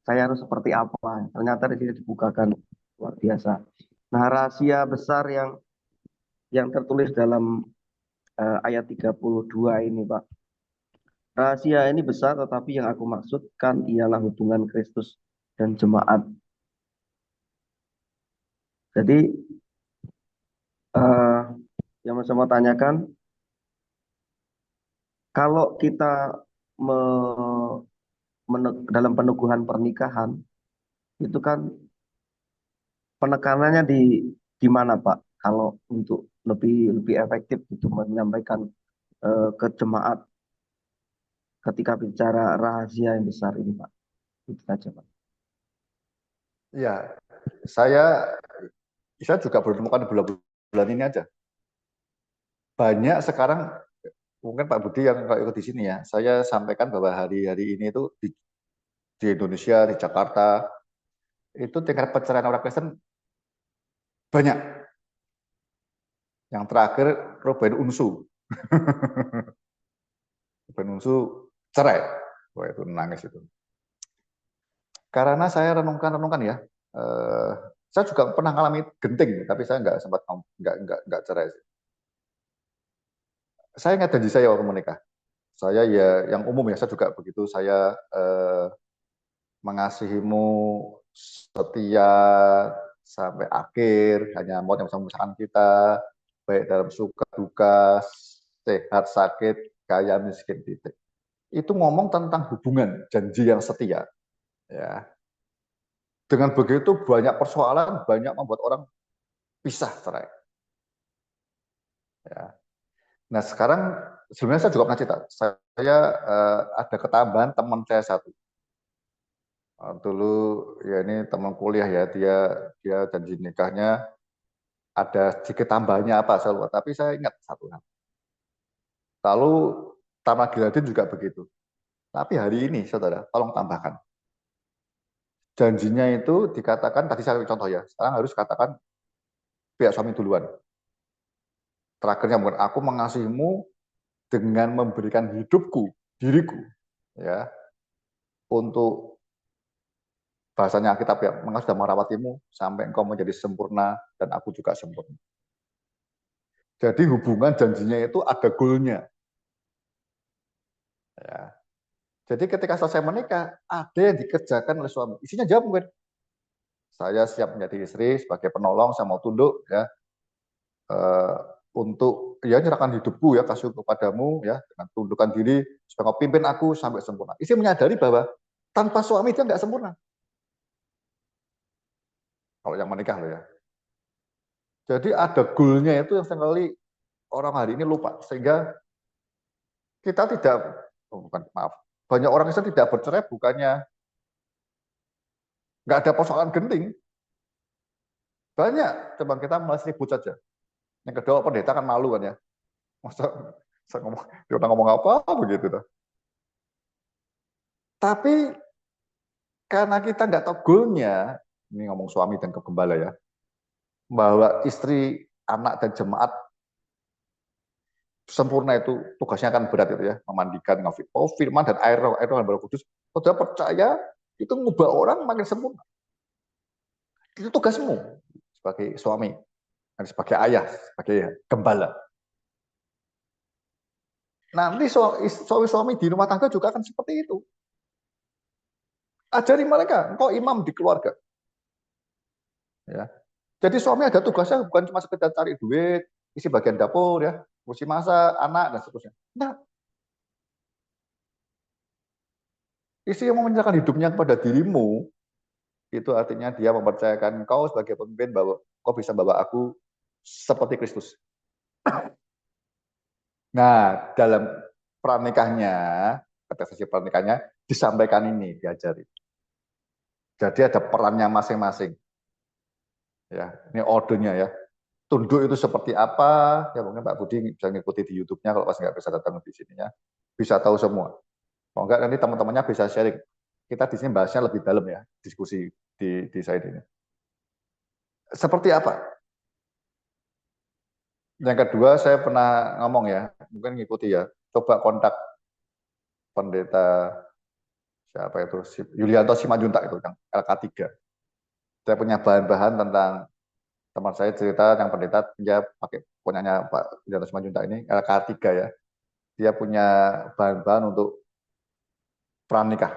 Saya harus seperti apa? Ternyata di sini dibukakan luar biasa. Nah, rahasia besar yang tertulis dalam ayat 32 ini, Pak. Rahasia ini besar, tetapi yang aku maksudkan ialah hubungan Kristus dan jemaat. Jadi, yang saya mau tanyakan, kalau kita dalam peneguhan pernikahan, itu kan penekanannya di mana Pak? Kalau untuk lebih efektif itu menyampaikan ke jemaat ketika bicara rahasia yang besar ini Pak. Itu saja Pak. Ya, saya saya juga baru temukan bulan ini aja. Banyak sekarang, mungkin Pak Budi yang kalau ikut di sini ya, saya sampaikan bahwa hari-hari ini itu di Indonesia, di Jakarta, itu tingkat perceraian orang Kristen banyak. Yang terakhir Ruben Unsu. Ruben Unsu cerai. Wah, itu nangis itu. Karena saya renungkan ya, saya juga pernah ngalami genting, tapi saya nggak sempat nggak cerai. Saya ingat janji saya waktu menikah. Saya ya yang umum ya, saya juga begitu. Saya mengasihimu setia sampai akhir, hanya maut yang bisa memisahkan kita, baik dalam suka duka, sehat sakit, kaya miskin titik. Itu ngomong tentang hubungan, janji yang setia. Ya. Dengan begitu banyak persoalan, banyak membuat orang pisah cerai. Ya. Nah sekarang sebenarnya saya juga pernah cerita, saya ada ketambahan teman saya satu. Dulu ya ini teman kuliah ya, dia janji nikahnya ada sedikit tambahnya apa saya lupa, tapi saya ingat satu hal. Lalu Tama Giladin juga begitu. Tapi hari ini saudara, tolong tambahkan. Janjinya itu dikatakan, tadi saya contoh ya, sekarang harus katakan pihak suami duluan. Terakhirnya bukan aku mengasihimu dengan memberikan hidupku, diriku, ya, untuk bahasanya Alkitab ya, engkau sudah merawatimu sampai engkau menjadi sempurna dan aku juga sempurna. Jadi hubungan janjinya itu ada goalnya. Ya. Jadi ketika selesai menikah, ada yang dikerjakan oleh suami. Isinya jawab mungkin, saya siap menjadi istri sebagai penolong, saya mau tunduk ya untuk ya nyerahkan hidupku ya kasih kepadamu ya dengan tundukkan diri supaya kau pimpin aku sampai sempurna. Istri menyadari bahwa tanpa suami dia nggak sempurna. Kalau yang menikah loh ya. Jadi ada goalnya itu yang seringkali orang hari ini lupa sehingga kita tidak banyak orang Kristen tidak bercerai bukannya nggak ada persoalan genting. Banyak, coba kita mulai ribut saja. Yang kedua pendeta kan malu kan ya. Masa saya ngomong, dia udah ngomong apa begitu. Tapi karena kita nggak tahu goalnya, ini ngomong suami dan gembala ya, bahwa istri, anak dan jemaat sempurna itu tugasnya akan berat itu ya, memandikan, firman dan air dan Roh Kudus. Saudara percaya itu mengubah orang makin sempurna. Itu tugasmu sebagai suami, sebagai ayah, sebagai gembala. Nanti suami-suami di rumah tangga juga akan seperti itu. Ajari mereka, engkau imam di keluarga. Ya. Jadi suami ada tugasnya bukan cuma sekedar cari duit, isi bagian dapur ya, ngurusi masak, anak dan seterusnya. Nah, istri yang mau menyerahkan hidupnya kepada dirimu, itu artinya dia mempercayakan kau sebagai pemimpin bahwa kau bisa bawa aku seperti Kristus. Nah, dalam pranikahnya, kontestasi pranikahnya disampaikan ini, diajari. Jadi ada perannya masing-masing. Ya, ini ordernya ya. Tunduk itu seperti apa? Ya mungkin Pak Budi bisa ngikuti di YouTube-nya kalau pas nggak bisa datang di sininya, bisa tahu semua. Kalau enggak nanti teman-temannya bisa sharing. Kita di sini bahasnya lebih dalam ya, diskusi di side ini. Seperti apa? Yang kedua saya pernah ngomong ya, mungkin ngikuti ya, coba kontak pendeta siapa itu, Yulianto Simanjuntak itu yang LK3. Saya punya bahan-bahan tentang teman saya cerita yang pendeta dia pakai punyanya Pak Yulianto Simanjuntak ini LK3 ya. Dia punya bahan-bahan untuk pranikah.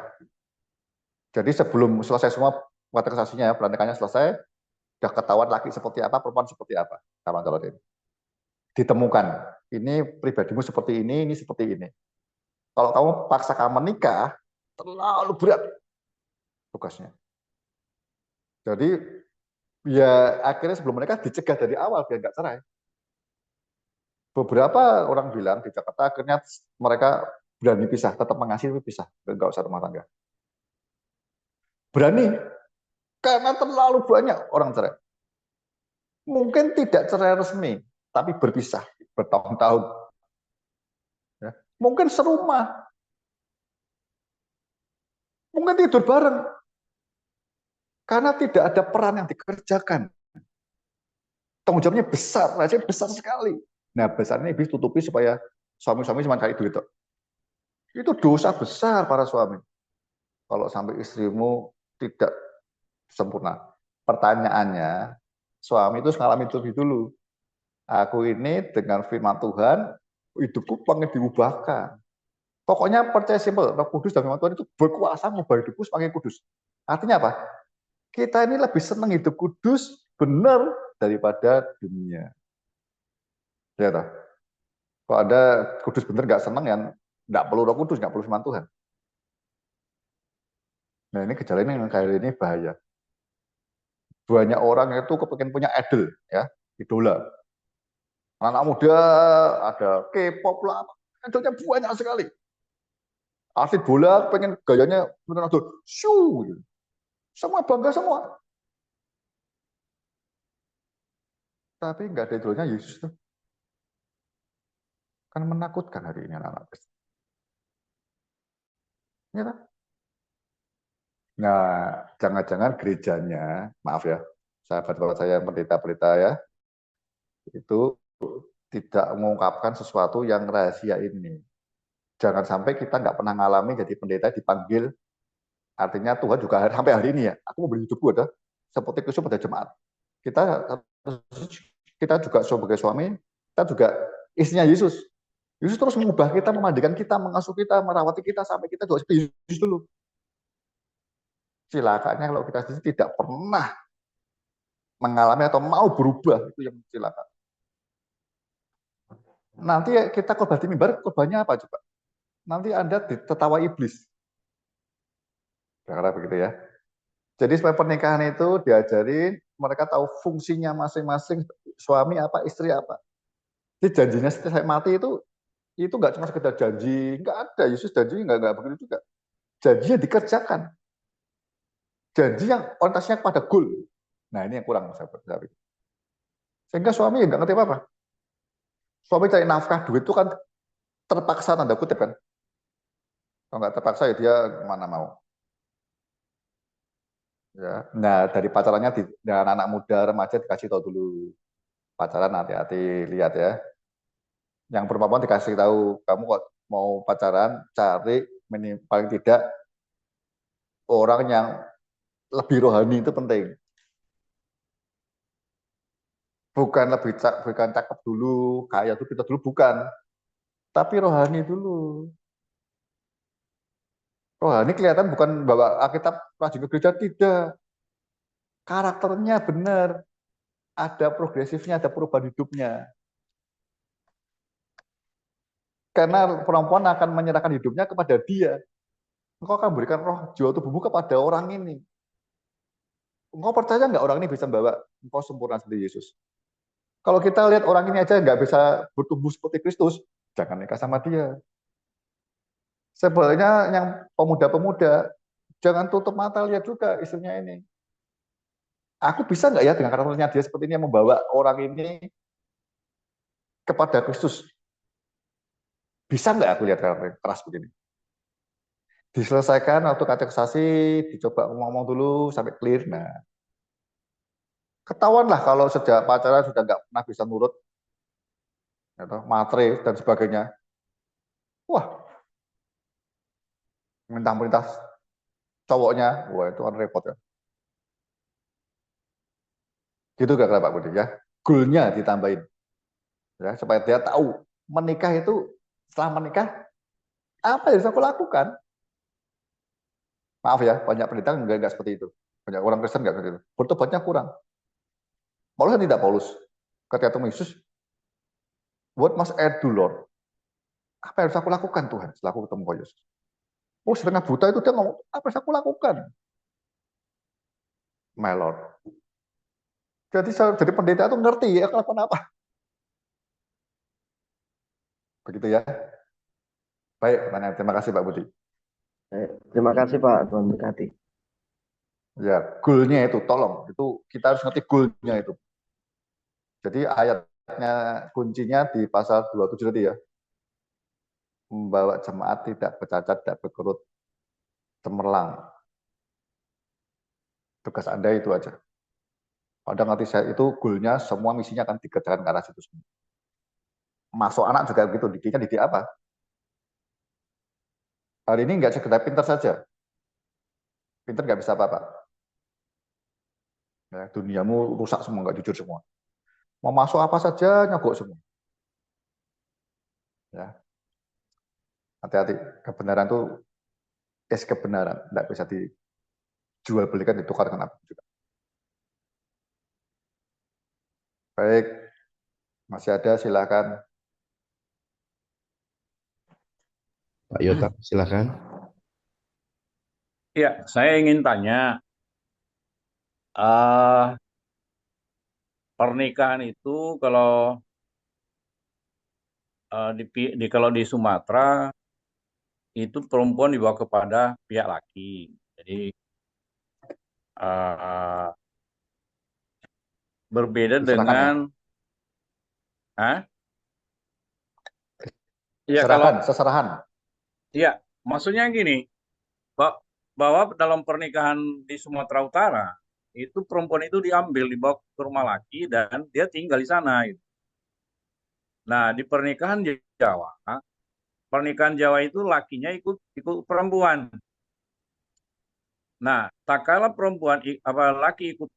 Jadi sebelum selesai semua kontestasinya ya, pranikahnya selesai, sudah ketahuan laki seperti apa, perempuan seperti apa, kawan-kawan ini. Ditemukan, ini pribadimu seperti ini seperti ini. Kalau kamu paksakan menikah, terlalu berat tugasnya. Jadi ya akhirnya sebelum menikah dicegah dari awal biar nggak cerai. Beberapa orang bilang di Jakarta akhirnya mereka berani pisah, tetap mengasihi pisah, nggak usah rumah tangga. Berani, karena terlalu banyak orang cerai. Mungkin tidak cerai resmi, tapi berpisah bertahun-tahun. Ya. Mungkin serumah, mungkin tidur bareng, karena tidak ada peran yang dikerjakan. Tanggung jawabnya besar, rasanya besar sekali. Nah, besarnya iblis tutupi supaya suami-suami cuma kayak itu. Itu dosa besar para suami. Kalau sampai istrimu tidak sempurna. Pertanyaannya, suami itu mengalami itu dulu. Aku ini dengan firman Tuhan, hidupku pengen diubahkan. Pokoknya percaya simpel, Roh Kudus dan firman Tuhan itu berkuasa mengubah hidupku semakin kudus. Artinya apa? Kita ini lebih senang hidup kudus, benar, daripada dunia. Ya toh? Kalau ada kudus benar nggak senang, ya nggak perlu Roh Kudus, nggak perlu firman Tuhan. Nah ini gejala ini yang kayak ini bahaya. Banyak orang itu kepengen punya idol, ya, idola. Anak muda ada K-pop lah, idolnya banyak sekali. Atlet bola pengen gayanya Ronaldo, shoo, gitu. Semua bangga semua. Tapi nggak ada idolanya Yesus tuh. Kan menakutkan hari ini anak-anak Kristen. Ya, kan? Nah, jangan-jangan gerejanya, maaf ya, sahabat-sahabat saya pendeta-pendeta ya, itu tidak mengungkapkan sesuatu yang rahasia ini. Jangan sampai kita nggak pernah ngalami jadi pendeta dipanggil, artinya Tuhan juga sampai hari ini ya, aku mau beri hidupku ada seperti Kristus pada jemaat. Kita juga sebagai suami, kita juga istrinya Yesus. Yesus terus mengubah kita, memandikan kita, mengasuh kita, merawati kita sampai kita juga seperti Yesus dulu. Silakannya kalau kita sendiri tidak pernah mengalami atau mau berubah, itu yang silakan. Nanti kita khotbah di mimbar, khotbahnya apa coba? Nanti Anda ditertawa iblis. Karena begitu ya. Jadi supaya pernikahan itu diajarin, mereka tahu fungsinya masing-masing, suami apa, istri apa. Jadi janjinya setelah saya mati itu nggak cuma sekedar janji, nggak ada. Yesus janji nggak begitu juga. Janjinya dikerjakan. Janji yang orientasinya kepada goal. Nah ini yang kurang sahabat. Sehingga suami nggak ngerti apa-apa. Suami cari nafkah, duit itu kan terpaksa tanda kutip kan. Kalau nggak terpaksa ya dia mana mau. Ya. Nah dari pacarannya dan anak muda remaja dikasih tahu dulu. Pacaran hati-hati, lihat ya. Yang perempuan dikasih tahu, kamu kok mau pacaran, cari paling tidak orang yang lebih rohani, itu penting. Bukan cakep dulu, kaya dulu, kita dulu, bukan. Tapi rohani dulu. Rohani kelihatan bukan bawa Alkitab rajin ke gereja, tidak. Karakternya benar. Ada progresifnya, ada perubahan hidupnya. Karena perempuan akan menyerahkan hidupnya kepada dia. Engkau akan berikan roh, jiwa, tubuhmu kepada orang ini. Engkau percaya nggak orang ini bisa membawa engkau sempurna seperti Yesus? Kalau kita lihat orang ini aja nggak bisa bertumbuh seperti Kristus, jangan nikah sama dia. Sebenarnya yang pemuda-pemuda, jangan tutup mata lihat juga istrinya ini. Aku bisa nggak ya dengan karakternya dia seperti ini yang membawa orang ini kepada Kristus? Bisa nggak aku lihat karakter keras begini? Diselesaikan waktu katekusasi, dicoba ngomong dulu sampai clear. Nah, ketahuan lah kalau sejak pacaran sudah nggak pernah bisa nurut, matre dan sebagainya. Wah, minta cowoknya, wah itu kan repot ya. Gitu gak Pak Budi ya? Goalnya ditambahin, ya supaya dia tahu menikah itu, setelah menikah apa yang harus aku lakukan. Maaf ya, banyak pendeta nggak seperti itu, banyak orang Kristen nggak seperti itu, bertobatnya kurang. Paulus tidak, Paulus ketika ketemu Yesus, what must I do Lord? Apa yang harus aku lakukan Tuhan setelah aku ketemu Yesus? Oh, setengah buta itu dia ngomong, apa yang harus aku lakukan? My Lord. Jadi pendeta itu ngerti ya lakukan apa. Begitu ya. Baik, terima kasih Pak Budi. Terima kasih Pak, Tuhan berkati. Ya, goalnya itu, tolong. Itu kita harus ngerti goalnya itu. Jadi ayatnya kuncinya di pasal 27 tadi ya. Membawa jemaat tidak bercacat, tidak berkerut, cemerlang. Tugas Anda itu aja. Pada ngerti saya itu goalnya semua misinya akan dikerjakan ke arah situ semua. Masuk anak juga begitu, didiknya didik apa? Hari ini nggak sekedar pintar saja. Pintar nggak bisa apa-apa. Ya, duniamu rusak semua, nggak jujur semua. Mau masuk apa saja nyogok semua. Ya, hati-hati. Kebenaran itu kebenaran, nggak bisa dijual belikan, ditukar dengan apa juga. Baik, masih ada silakan. Pak Yotam, silakan. Ya, saya ingin tanya, eh pernikahan itu kalau kalau di Sumatera itu perempuan dibawa kepada pihak laki. Jadi eh berbeda Diserahkan ya? dengan, ya Serahan, kalau seserahan. ya maksudnya gini, bahwa dalam pernikahan di Sumatera Utara itu perempuan itu dibawa ke rumah laki dan dia tinggal di sana. Gitu. Nah, di pernikahan Jawa itu lakinya ikut perempuan. Nah, tak kala laki ikut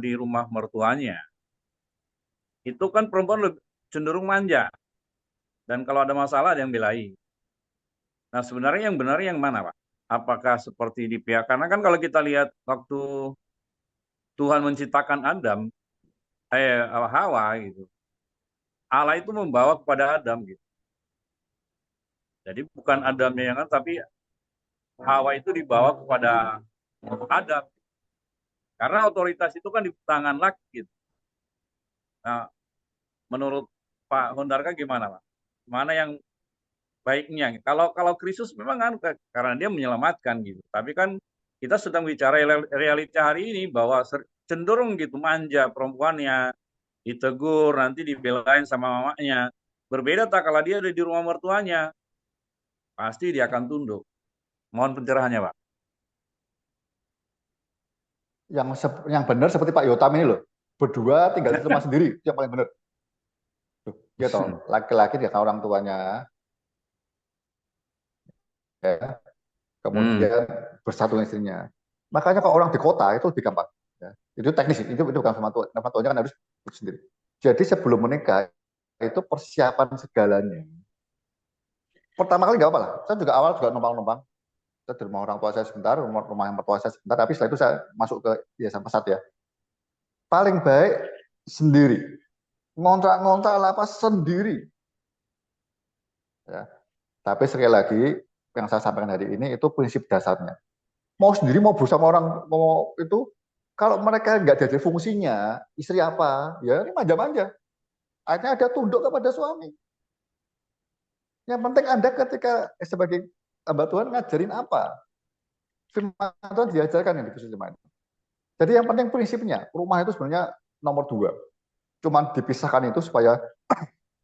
di rumah mertuanya, itu kan perempuan lebih cenderung manja. Dan kalau ada masalah ada yang belain. Nah, sebenarnya yang benar yang mana, Pak? Apakah seperti di pihak, karena kan kalau kita lihat waktu Tuhan menciptakan Hawa gitu. Allah itu membawa kepada Adam gitu. Jadi bukan Adamnya yang kan, tapi Hawa itu dibawa kepada Adam. Karena otoritas itu kan di tangan laki gitu. Nah, menurut Pak Hondarka gimana, Pak? Mana yang baiknya? Kalau Kristus memang kan karena dia menyelamatkan gitu. Tapi kan kita sedang bicara realita hari ini bahwa cenderung gitu manja perempuannya, ditegur, nanti dibelain sama mamanya. Berbeda tak kalau dia ada di rumah mertuanya, pasti dia akan tunduk. Mohon pencerahannya, Pak. Yang benar seperti Pak Yotam ini loh. Berdua tinggal di rumah sendiri, itu yang paling benar. Dia tahu, laki-laki dia tahu orang tuanya. Ya. Kemudian bersatu dengan istrinya. Makanya kalau orang di kota itu lebih gampang. Ya. Itu teknis, itu bukan sama tuanya kan harus sendiri. Jadi sebelum menikah itu persiapan segalanya. Pertama kali nggak apa-apa lah. Saya juga awal juga numpang-numpang. Saya di rumah orang tua saya sebentar, rumah yang mertua saya sebentar. Tapi setelah itu saya masuk ke Yayasan Pesat ya. Paling baik sendiri. Ngontrak-ngontrak lapas sendiri. Ya. Tapi sekali lagi yang saya sampaikan hari ini itu prinsip dasarnya. Mau sendiri mau bersama orang mau itu kalau mereka nggak jadi fungsinya istri apa ya ini manja-manja akhirnya ada tunduk kepada suami. Yang penting Anda ketika sebagai hamba Tuhan ngajarin apa firman Tuhan diajarkan yang di firman. Jadi yang penting prinsipnya rumah itu sebenarnya nomor 2. Cuman dipisahkan itu supaya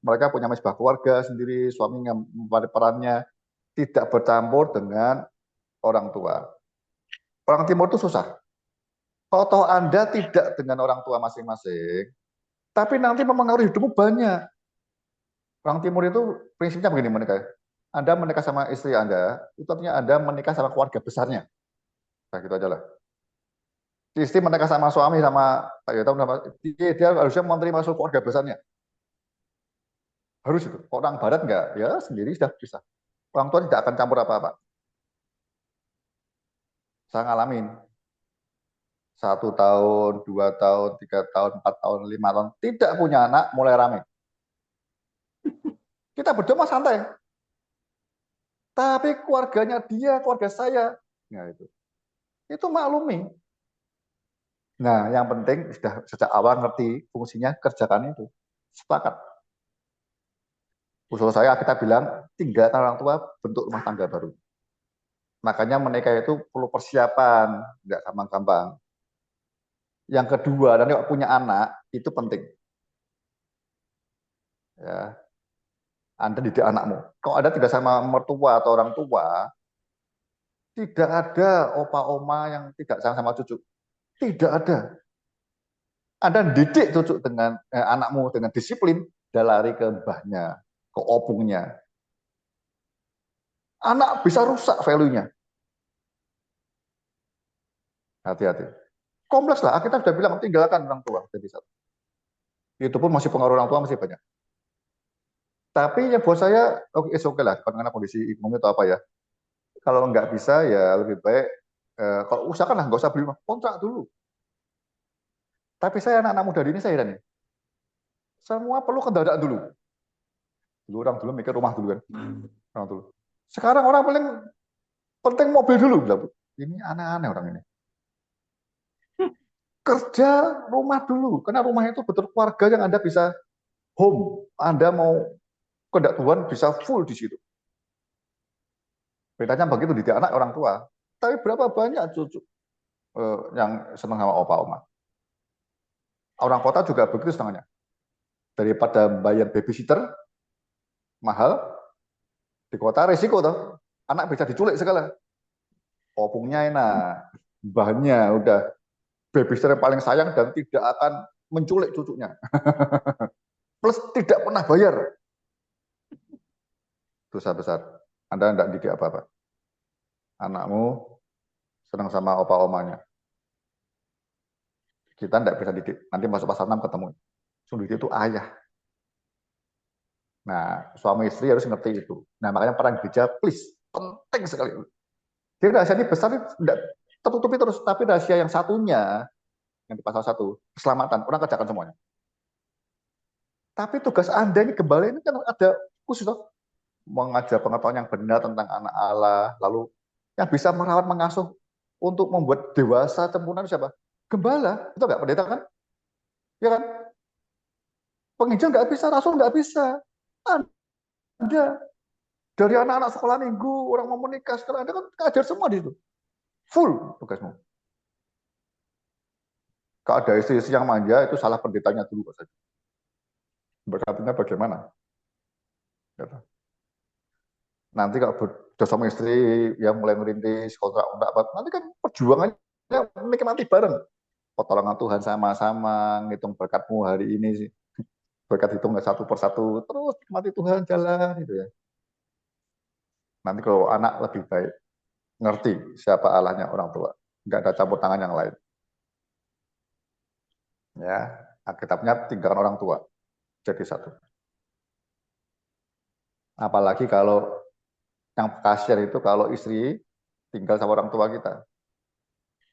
mereka punya mesbah keluarga sendiri, suaminya memiliki perannya tidak bercampur dengan orang tua. Orang timur itu susah. Kalau toh Anda tidak dengan orang tua masing-masing, tapi nanti mempengaruhi hidupmu banyak. Orang timur itu prinsipnya begini menikah. Anda menikah sama istri Anda, itu artinya Anda menikah sama keluarga besarnya. Nah, gitu aja lah. Istri menikah sama suami sama Pak Yotam, dia harusnya menerima masuk keluarga besarnya. Harus itu. Orang barat enggak, ya sendiri sudah bisa. Orang tua tidak akan campur apa-apa. Saya ngalamin. 1 tahun, 2 tahun, 3 tahun, 4 tahun, 5 tahun, tidak punya anak, mulai rame. Kita berdua mah santai. Tapi keluarganya dia, keluarga saya, nah itu maklumi. Nah, yang penting sudah sejak awal ngerti fungsinya, kerjakan itu. Sepakat. Usul saya kita bilang tinggalkan orang tua, bentuk rumah tangga baru. Makanya menikah itu perlu persiapan, nggak gampang-gampang. Yang kedua, nanti punya anak itu penting. Ya, Anda didik anakmu. Kalau Anda tidak sama mertua atau orang tua, tidak ada opa oma yang tidak sayang sama cucu. Tidak ada. Anda didik cucu dengan anakmu dengan disiplin, dia lari ke mbahnya, ke opungnya. Anak bisa rusak value-nya. Hati-hati. Kompleks lah, kita sudah bilang tinggalkan orang tua jadi satu. Itu pun masih pengaruh orang tua masih banyak. Tapi yang buat saya, oke lah, karena kondisi ekonomi atau apa ya. Kalau nggak bisa ya lebih baik, kalau usahakan lah nggak usah beli rumah, kontrak dulu. Tapi saya anak-anak muda ini saya heran nih. Semua perlu kendaraan dulu. Dulu orang dulu mikir rumah dulu kan. Orang dulu. Sekarang orang paling penting mobil dulu. Ini aneh-aneh orang ini. Kerja rumah dulu, karena rumah itu betul keluarga yang Anda bisa home. Anda mau kehendak Tuhan bisa full di situ. Bedanya begitu di anak orang tua. Tapi berapa banyak cucu yang senang sama opa oma. Orang kota juga begitu setengahnya. Daripada bayar babysitter mahal, di kota risiko toh. Anak bisa diculik segala. Opungnya enak, mbahnya udah babysitter yang paling sayang dan tidak akan menculik cucunya. Plus tidak pernah bayar. Dosa besar. Anda tidak didik apa-apa. Anakmu senang sama opa-omanya. Kita tidak bisa didik. Nanti masuk pasal 6 ketemu. Sungguh itu ayah. Nah, suami istri harus ngerti itu. Nah, makanya perang gereja, please. Penting sekali. Jadi rahasia ini besar, tidak tertutupi terus. Tapi rahasia yang satunya, yang di pasal 1, keselamatan. Orang kerjakan semuanya. Tapi tugas Anda ini kembali ini kan ada khusus loh. Mengajar pengetahuan yang benar tentang anak Allah, lalu yang bisa merawat mengasuh untuk membuat dewasa sempurna siapa? Gembala, itu nggak pendeta kan? Ya kan? Penginjil nggak bisa, rasul nggak bisa. Anda dari anak-anak sekolah minggu, orang mau menikah sekarang Anda kan ngajar semua di situ, full tugasmu. Kalau ada istri-istri yang manja itu salah pendetanya dulu saja. Berkatnya bagaimana? Gitu. Nanti kalau sudah sama istri yang mulai merintis kontrak-kontrak apa, nanti kan perjuangannya menikmati bareng. Pertolongan Tuhan sama-sama, ngitung berkatmu hari ini sih. Berkat hitung satu persatu, terus nikmati Tuhan jalan gitu ya. Nanti kalau anak lebih baik, ngerti siapa Allahnya orang tua, nggak ada campur tangan yang lain. Ya, Alkitabnya tinggalkan orang tua, jadi satu. Apalagi kalau yang kasihan itu kalau istri tinggal sama orang tua kita.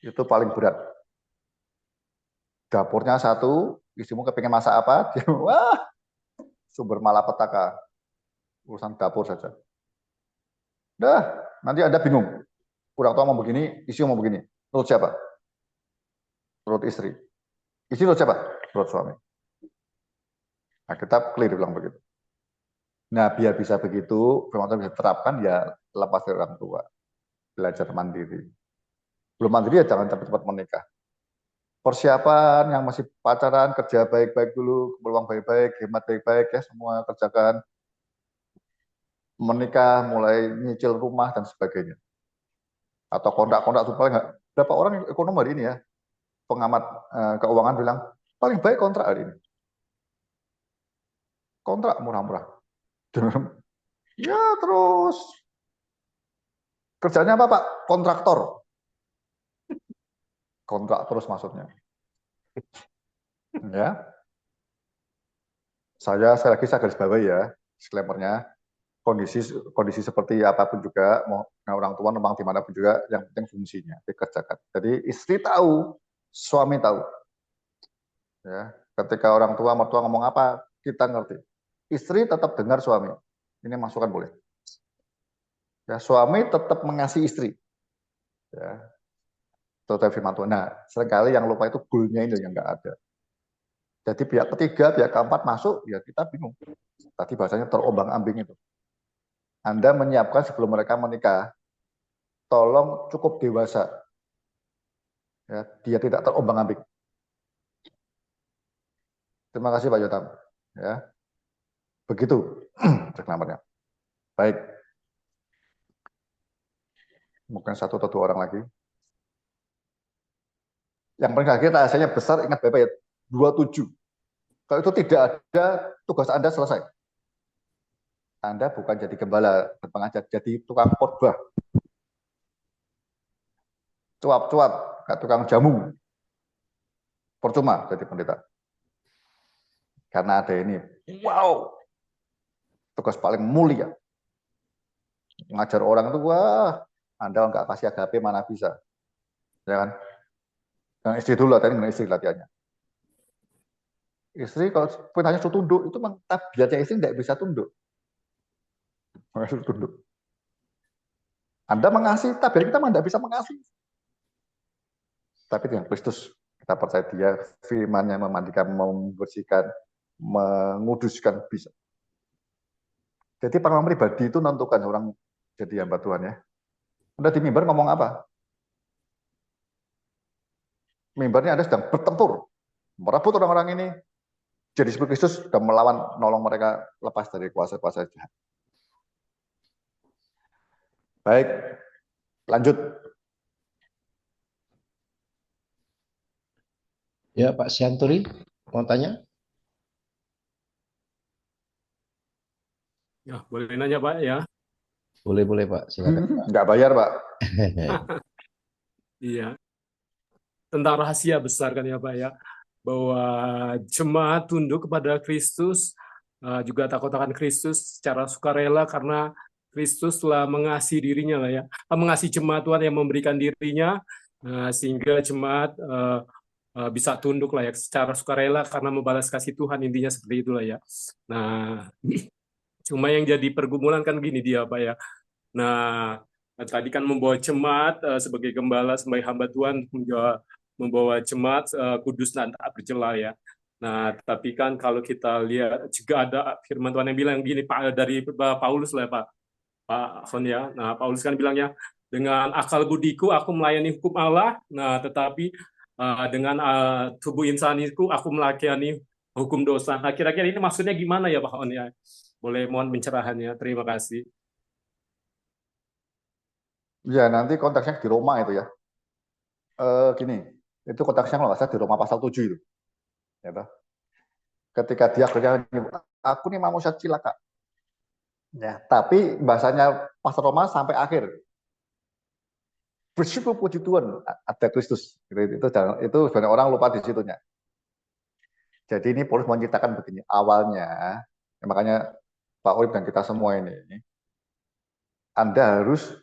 Itu paling berat. Dapurnya satu, istrimu kepingin masak apa, dia, wah, sumber malapetaka. Urusan dapur saja. Dah, nanti Anda bingung. Orang tua mau begini, istri mau begini. Menurut siapa? Menurut istri. Istri menurut siapa? Menurut suami. Nah, kita clear bilang begitu. Nah, biar bisa begitu, firman Tuhan bisa terapkan, ya lepas dari orang tua. Belajar mandiri. Belum mandiri ya jangan cepat-cepat menikah. Persiapan yang masih pacaran, kerja baik-baik dulu, peluang baik-baik, hemat baik-baik, ya semua kerjakan. Menikah, mulai nyicil rumah, dan sebagainya. Atau kontrak-kontrak, supaya nggak, berapa orang ekonom hari ini ya, pengamat keuangan bilang, paling baik kontrak hari ini. Kontrak murah-murah. Ya terus kerjanya apa Pak? Kontraktor. Kontrak terus maksudnya. Ya. Saya lagi saya garis bawahi ya, disclaimer-nya. Kondisi seperti apapun juga, mau orang tua memang dimanapun juga, yang penting fungsinya dikerjakan. Jadi istri tahu, suami tahu. Ya, ketika orang tua mertua ngomong apa, kita ngerti. Istri tetap dengar suami. Ini masukan boleh. Ya, suami tetap mengasihi istri. Ya, itu firman Tuhan. Nah, seringkali yang lupa itu goalnya ini yang nggak ada. Jadi pihak ketiga, pihak keempat masuk, ya kita bingung. Tadi bahasanya terombang-ambing itu. Anda menyiapkan sebelum mereka menikah, tolong cukup dewasa. Ya, dia tidak terombang-ambing. Terima kasih Pak Yotam. Ya. Begitu reklamernya. Baik. Mungkin satu atau dua orang lagi. Yang paling akhir rasanya besar, ingat Bapak ya, 27. Kalau itu tidak ada, tugas Anda selesai. Anda bukan jadi gembala dan pengajar, jadi tukang khotbah. Cuap-cuap, kayak tukang jamu. Percuma jadi pendeta. Karena ada ini. Wow! Tugas paling mulia. Mengajar orang itu, wah, Anda nggak kasih agape mana bisa. Ya kan? Yang istri dulu, tadi dengan istri latihannya. Istri kalau perintahnya suruh tunduk, itu memang tabiatnya istri tidak bisa tunduk. Suruh tunduk. Anda mengasihi, tabiat kita memang tidak bisa mengasihi. Tapi dengan Kristus, kita percaya dia, firman-Nya memandikan, membersihkan, menguduskan, bisa. Jadi pengalaman pribadi itu menentukan orang jadi hamba Tuhan ya. Anda di mimbar ngomong apa? Mimbarnya Anda sedang bertempur, merebut orang-orang ini, jadi seperti Kristus sudah melawan, nolong mereka lepas dari kuasa-kuasa jahat. Baik, lanjut. Ya, Pak Sianturi, mau tanya? Ya, boleh nanya Pak ya? Boleh Pak, silakan. Nggak bayar Pak. Iya. Tentang rahasia besar kan ya Pak ya, bahwa jemaat tunduk kepada Kristus, juga takut akan Kristus secara sukarela karena Kristus telah mengasihi dirinya lah ya, mengasihi jemaat Tuhan yang memberikan dirinya, sehingga jemaat bisa tunduk lah ya secara sukarela karena membalas kasih Tuhan, intinya seperti itulah ya. Nah, cuma yang jadi pergumulan kan gini dia Pak ya. Nah, tadi kan membawa jemaat sebagai gembala, sebagai hamba Tuhan, membawa jemaat kudus dan tak bercela ya. Nah, tapi kan kalau kita lihat juga ada firman Tuhan yang bilang gini Pak, dari Paulus lah Pak Fon ya. Nah, Paulus kan bilangnya, dengan akal budiku aku melayani hukum Allah. Nah, tetapi dengan tubuh insaniku aku melayani hukum dosa. Nah, kira-kira ini maksudnya gimana ya Pak On ya? Boleh mohon pencerahannya. Terima kasih. Ya, nanti konteksnya di Roma itu ya. Gini, itu konteksnya kalau nggak salah di Roma pasal 7 itu. Ya, toh. Ketika dia akhirnya, aku nih manusia cilaka. Ya, tapi bahasanya pasal Roma sampai akhir. Bersyukur puji Tuhan ada Kristus. Itu sebenarnya orang lupa di situnya. Jadi ini Paulus menceritakan begini, awalnya, ya makanya Pak Urip dan kita semua ini, Anda harus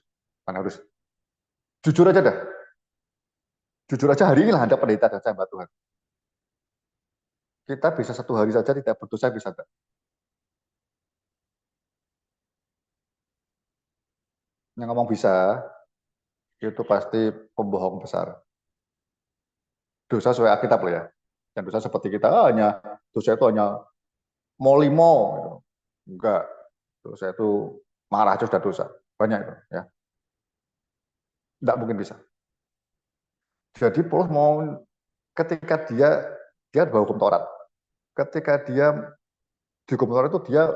jujur aja dah. Jujur aja hari inilah Anda pendeta dan saya hamba Tuhan. Kita bisa satu hari saja tidak berdosa, bisa enggak? Yang ngomong bisa, itu pasti pembohong besar. Dosa sesuai Alkitab loh ya. Dan dosa seperti kita, dosa itu hanya mau limo. Gitu. Enggak. Dosa itu marah aja sudah dosa. Banyak itu. Ya. Enggak mungkin bisa. Jadi Paulus mau, ketika dia bawa hukum Taurat. Ketika dia di hukum Taurat itu dia,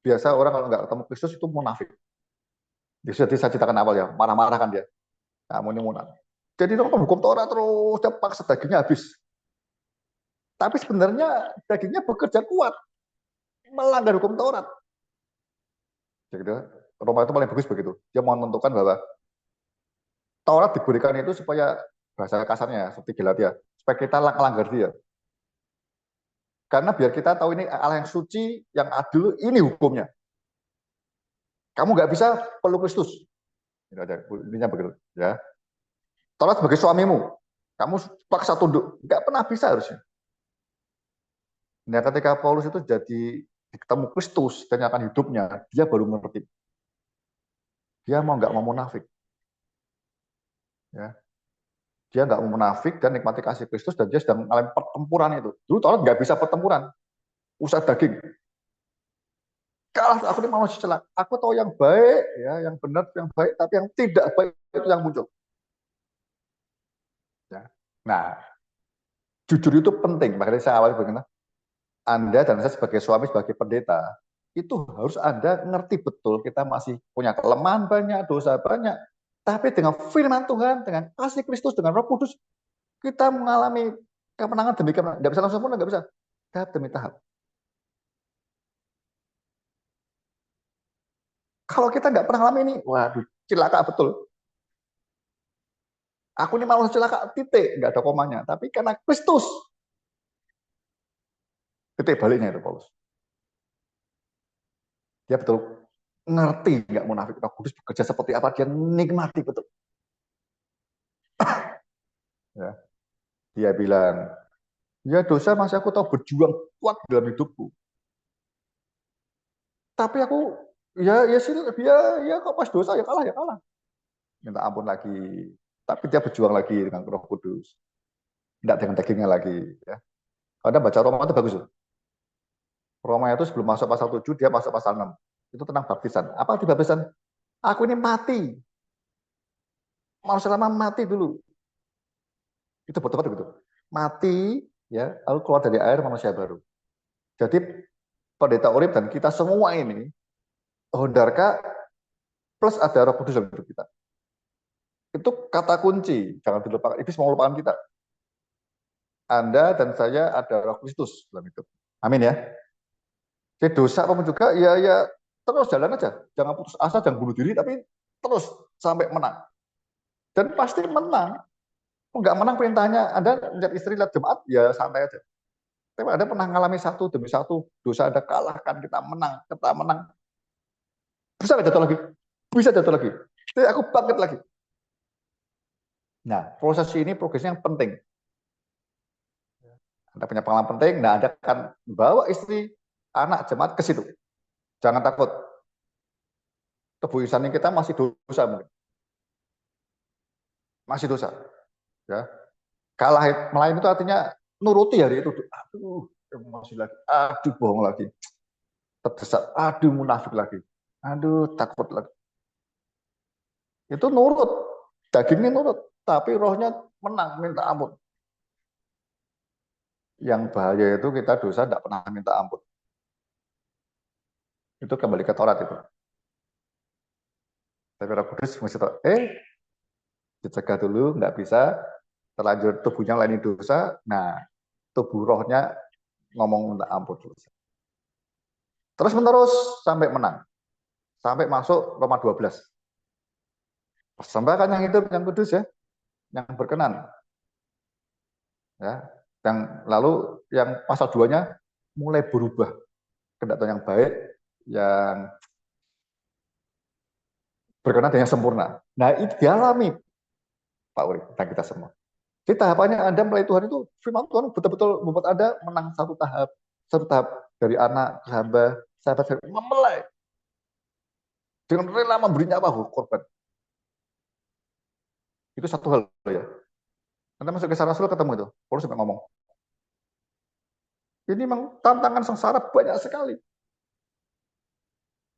biasa orang kalau nggak ketemu Kristus itu munafik. Jadi saya ceritakan awal ya, marah-marah kan dia. Kamu ini munafik. Jadi nonton hukum Taurat terus, dia paksa dagingnya habis. Tapi sebenarnya dagingnya bekerja kuat, melanggar hukum Taurat. Jadi Roma itu paling bagus begitu. Dia mau menentukan bahwa Taurat diberikan itu supaya, bahasa kasarnya seperti Galatia, supaya kita langgar dia. Karena biar kita tahu ini Allah yang suci, yang adil, ini hukumnya. Kamu nggak bisa peluk Kristus. Intinya begitu. Ya. Taurat sebagai suamimu, kamu paksa tunduk, nggak pernah bisa harusnya. Nah, ketika Paulus itu jadi ketemu Kristus, tanyakan hidupnya, dia baru mengerti. Dia nggak mau munafik. Ya. Dia nggak mau munafik dan nikmati kasih Kristus, dan dia sedang mengalami pertempuran itu. Dulu Taurat nggak bisa pertempuran, usaha daging. Kalah, aku ini manusia celak. Aku tahu yang baik, ya, yang benar, yang baik, tapi yang tidak baik itu yang muncul. Ya. Nah, jujur itu penting. Makanya saya awali bagaimana Anda dan saya sebagai suami, sebagai pendeta, itu harus Anda ngerti betul kita masih punya kelemahan banyak, dosa banyak. Tapi dengan firman Tuhan, dengan kasih Kristus, dengan Roh Kudus, kita mengalami kemenangan demi kemenangan. Nggak bisa langsung sempurna, nggak bisa. Tahap demi tahap. Kalau kita nggak pernah alami ini, waduh, cilaka betul. Aku ini malah celaka, titik, nggak ada komanya. Tapi karena Kristus, titik baliknya itu Paulus. Dia betul ngerti, nggak munafik. Roh Kudus bekerja seperti apa, dia nikmati betul. Ya. Dia bilang, ya dosa masih aku tahu berjuang kuat dalam hidupku. Tapi aku, ya kok pas dosa ya kalah. Minta ampun lagi. Tapi dia berjuang lagi dengan Roh Kudus. Tidak dengan dagingnya lagi. Ya. Anda baca Roma itu bagus. Roma itu sebelum masuk pasal 7, dia masuk pasal 6. Itu tentang baptisan. Apa di baptisan? Aku ini mati. Mau selama mati dulu. Itu betul-betul gitu. Mati, ya, lalu keluar dari air manusia baru. Jadi pendeta urip dan kita semua ini, hondarka plus ada Roh Kudus dalam hidup kita. Itu kata kunci, jangan dilupakan. Iblis mau melupakan kita. Anda dan saya ada Roh Kristus dalam hidup. Amin ya. Jadi dosa apapun juga, ya terus jalan aja. Jangan putus asa, jangan bunuh diri, tapi terus sampai menang. Dan pasti menang. Enggak menang perintahnya, Anda lihat istri, lihat jemaat, ya santai aja. Tapi Anda pernah ngalami satu demi satu, dosa Anda kalahkan, kita menang. Bisa nggak jatuh lagi? Bisa jatuh lagi. Jadi aku bangkit lagi. Nah, proses ini progresnya yang penting. Anda punya pengalaman penting, nah Anda akan bawa istri, anak, jemaat ke situ. Jangan takut. Tubuh insani kita masih dosa mungkin. Masih dosa. Ya. Kalah melayani itu artinya nuruti hari itu. Aduh, masih lagi. Aduh, bohong lagi. Terdesak. Aduh, munafik lagi. Aduh, takut lagi. Itu nurut. Dagingnya nurut. Tapi rohnya menang, minta ampun. Yang bahaya itu kita dosa tidak pernah minta ampun. Itu kembali ke Taurat itu. Tapi Roh Kudus mesti tahu, dicegah dulu, nggak bisa, terlanjur tubuhnya melayani dosa, nah tubuh rohnya ngomong minta ampun dulu. Terus menerus sampai menang. Sampai masuk Roma 12. Persembahkan yang hidup, yang kudus ya, yang berkenan. Ya, yang lalu yang pasal 2-nya mulai berubah. Kedatangan yang baik, yang berkenan dan yang sempurna. Nah, itu dialami Pak Uri dan kita semua. Jadi tahapannya Anda mulai Tuhan itu, firman Tuhan betul-betul membuat Anda menang satu tahap dari anak ke hamba, sahabat memulai dengan rela memberi nyawa korban. Itu satu hal ya. Anda masuk ke Rasul ketemu itu, Paulus sampai ngomong. Ini memang tantangan sengsara banyak sekali.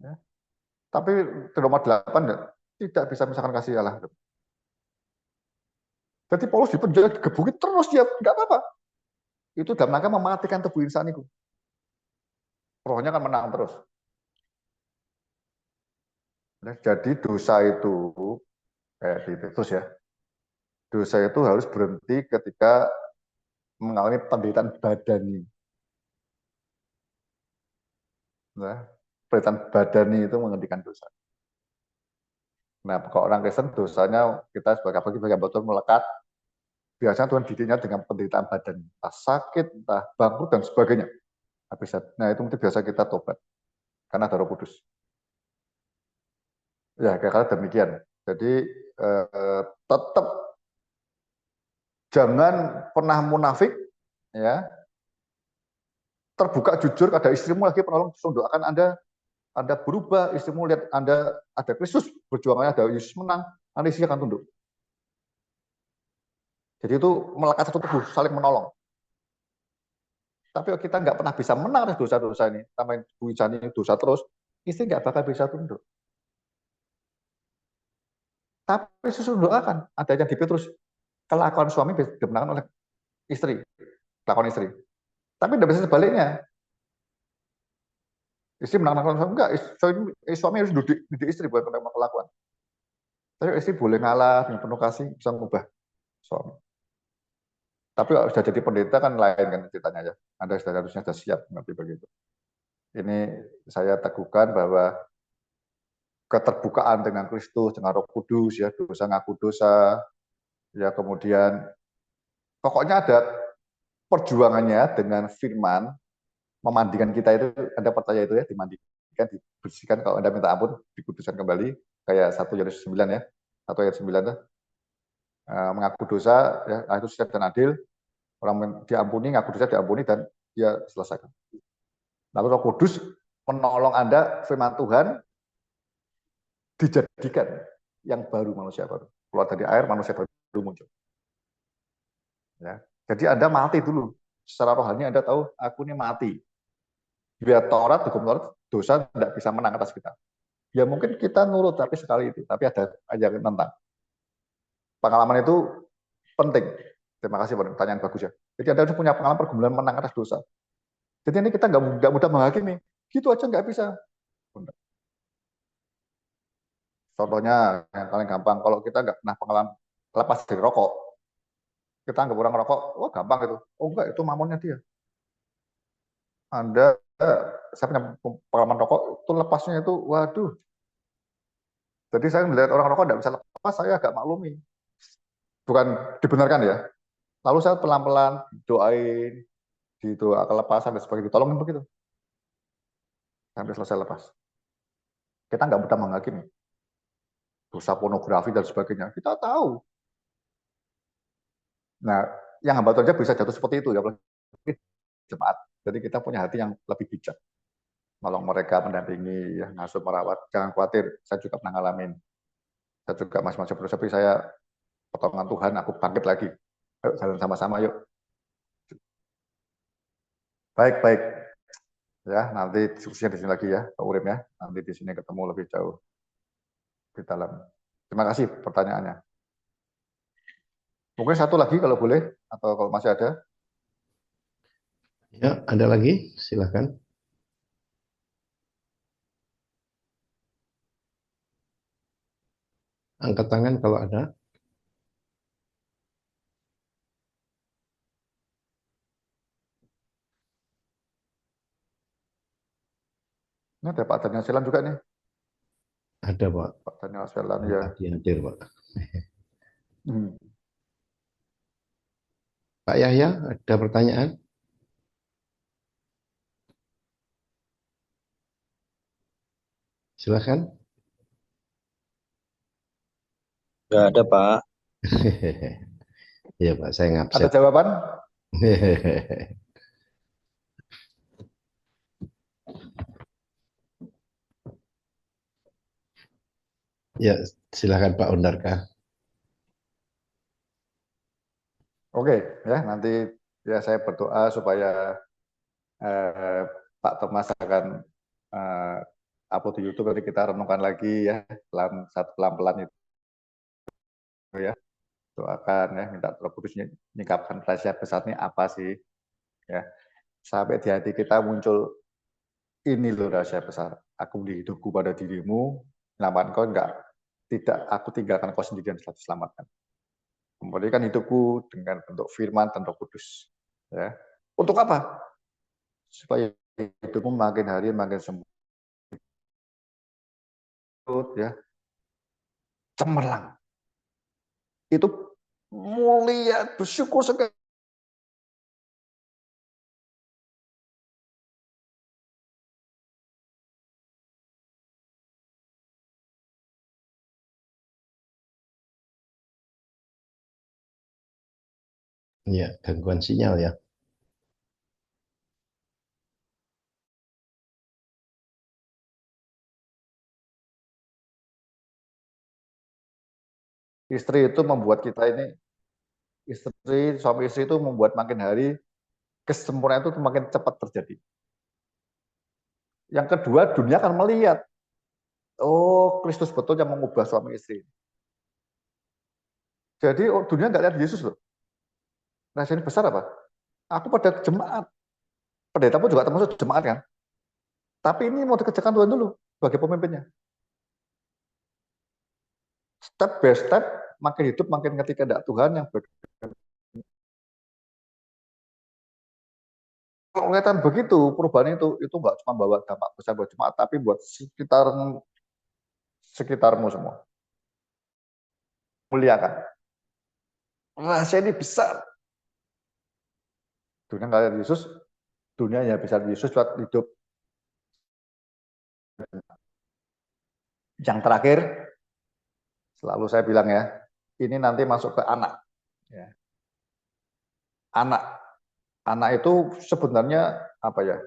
Ya. Tapi di Roma 8 tidak bisa misalkan kasih Allah. Jadi Paulus di penjara digebukin terus dia nggak apa-apa. Itu dalam rangka mematikan tubuh insan itu. Rohnya kan menang terus. Jadi dosa itu kayak di Titus ya. Dosa itu harus berhenti ketika mengalami penderitaan badani. Nah, penderitaan badani itu menghentikan dosa. Nah, kalau orang Kristen dosanya kita sebagai betul melekat. Biasanya Tuhan didiknya dengan penderitaan badan, entah sakit, entah bangkrut dan sebagainya. Nah, itu mungkin biasa kita tobat karena ada Roh Kudus. Ya, kira-kira demikian. Jadi tetap jangan pernah munafik, ya. Terbuka jujur, ada istrimu lagi penolong, doakan Anda berubah, istrimu lihat Anda ada Kristus, perjuangannya ada Yesus menang, Anda isi akan tunduk. Jadi itu melekat satu tubuh, saling menolong. Tapi kita nggak pernah bisa menang atas dosa-dosa ini, tambahin tubuh ini dosa terus, istri nggak bakal bisa tunduk. Tapi susul doakan, ada yang di Petrus, kelakuan suami dimenangkan oleh istri, kelakuan istri. Tapi tidak bisa sebaliknya. Istri menang-menang suami, enggak, suami harus didik istri buat kelakuan. Tapi istri boleh ngalah dengan penuh kasih, bisa mengubah suami. Tapi kalau sudah jadi pendeta kan lain kan ceritanya ya. Anda harusnya sudah siap ngerti begitu. Ini saya teguhkan bahwa keterbukaan dengan Kristus, dengan Roh Kudus, ya dosa ngaku dosa, ya kemudian pokoknya ada perjuangannya dengan firman, memandikan kita itu, Anda percaya itu ya, dimandikan, dibersihkan, kalau Anda minta ampun, dikuduskan kembali, kayak 1 Yohanes 9 ya, 1 ayat 9 itu, mengaku dosa, ya, itu siap dan adil, orang diampuni, ngaku dosa diampuni, dan dia selesaikan. Lalu Roh Kudus menolong Anda, firman Tuhan, dijadikan yang baru, manusia baru. Keluar dari air, manusia baru muncul. Ya. Jadi Anda mati dulu. Secara rohani Anda tahu, aku ini mati. Biar Taurat, hukum Taurat, dosa tidak bisa menang atas kita. Ya mungkin kita nurut, tapi sekali itu. Tapi ada aja tentang. Pengalaman itu penting. Terima kasih pada pertanyaan bagus ya. Jadi Anda harus punya pengalaman pergumulan menang atas dosa. Jadi ini kita nggak mudah menghakimi. Gitu aja nggak bisa. Contohnya yang paling gampang, kalau kita nggak pernah pengalaman lepas dari rokok, kita anggap orang rokok, oh gampang itu. Oh enggak, itu mamonnya dia. Anda, saya punya pengalaman rokok, itu lepasnya itu, waduh. Jadi saya melihat orang rokok nggak bisa lepas, saya agak maklumi. Bukan dibenarkan ya. Lalu saya pelan-pelan doain, doa kelepasan dan sebagainya, ditolongin begitu. Sampai selesai lepas. Kita nggak mudah menghakimi. Dosa pornografi dan sebagainya, kita tahu. Nah, yang hamba Tuhan bisa jatuh seperti itu ya, jemaat. Jadi kita punya hati yang lebih bijak. Nolong mereka, mendampingi, ya, ngasuh, merawat. Jangan khawatir, saya juga pernah ngalamin. Saya juga masing-masing berusaha, tapi saya pertolongan Tuhan, aku bangkit lagi. Ayo jalan sama-sama, yuk. Baik. Ya, nanti diskusinya di sini lagi ya, Pak Urim ya. Nanti di sini ketemu lebih jauh di dalam. Terima kasih pertanyaannya. Mungkin satu lagi kalau boleh, atau kalau masih ada. Ya, ada lagi? Silakan. Angkat tangan kalau ada. Ini ada Pak Daniel Selan juga nih. Ada, Pak. Pak Daniel Selan, ya. Hadir, Pak. Pak Yahya, ada pertanyaan? Silakan. Nggak ada, Pak. Iya, Pak, saya ngabsen. Ada jawaban? Ya, silakan Pak Undarka. Oke, ya nanti ya saya berdoa supaya Pak Thomas akan upload di YouTube, nanti kita renungkan lagi ya pelan-pelan itu ya, doakan ya, minta Roh Kudus nyingkapkan rahasia besarnya apa sih ya, sampai di hati kita muncul ini loh rahasia besar, aku di hidupku pada dirimu, selamat kau tidak aku tinggalkan kau sendirian setelah diselamatkan. Kembalikan hidupku dengan bentuk firman dan Roh Kudus. Ya. Untuk apa? Supaya hidupmu makin hari makin sembuh. Ya. Cemerlang. Itu mulia, bersyukur sekali. Ya, gangguan sinyal ya. Istri itu membuat kita ini, suami istri itu membuat makin hari kesempurnaan itu makin cepat terjadi. Yang kedua, dunia akan melihat, oh Kristus betul yang mengubah suami istri. Jadi dunia nggak lihat Yesus loh. Rahasia ini besar apa? Aku pada jemaat. Pendeta pun juga termasuk jemaat kan. Tapi ini mau dikerjakan Tuhan dulu sebagai pemimpinnya. Step by step, makin hidup makin ngerti kehendak Tuhan yang kalau kelihatan begitu perubahan itu nggak cuma bawa dampak besar buat jemaat, tapi buat sekitarmu semua. Muliakan. Rahasia ini besar. Dunia nggak ada Yesus, dunia ya bisa Yesus buat hidup. Yang terakhir, selalu saya bilang ya, ini nanti masuk ke anak. Ya. Anak itu sebenarnya apa ya?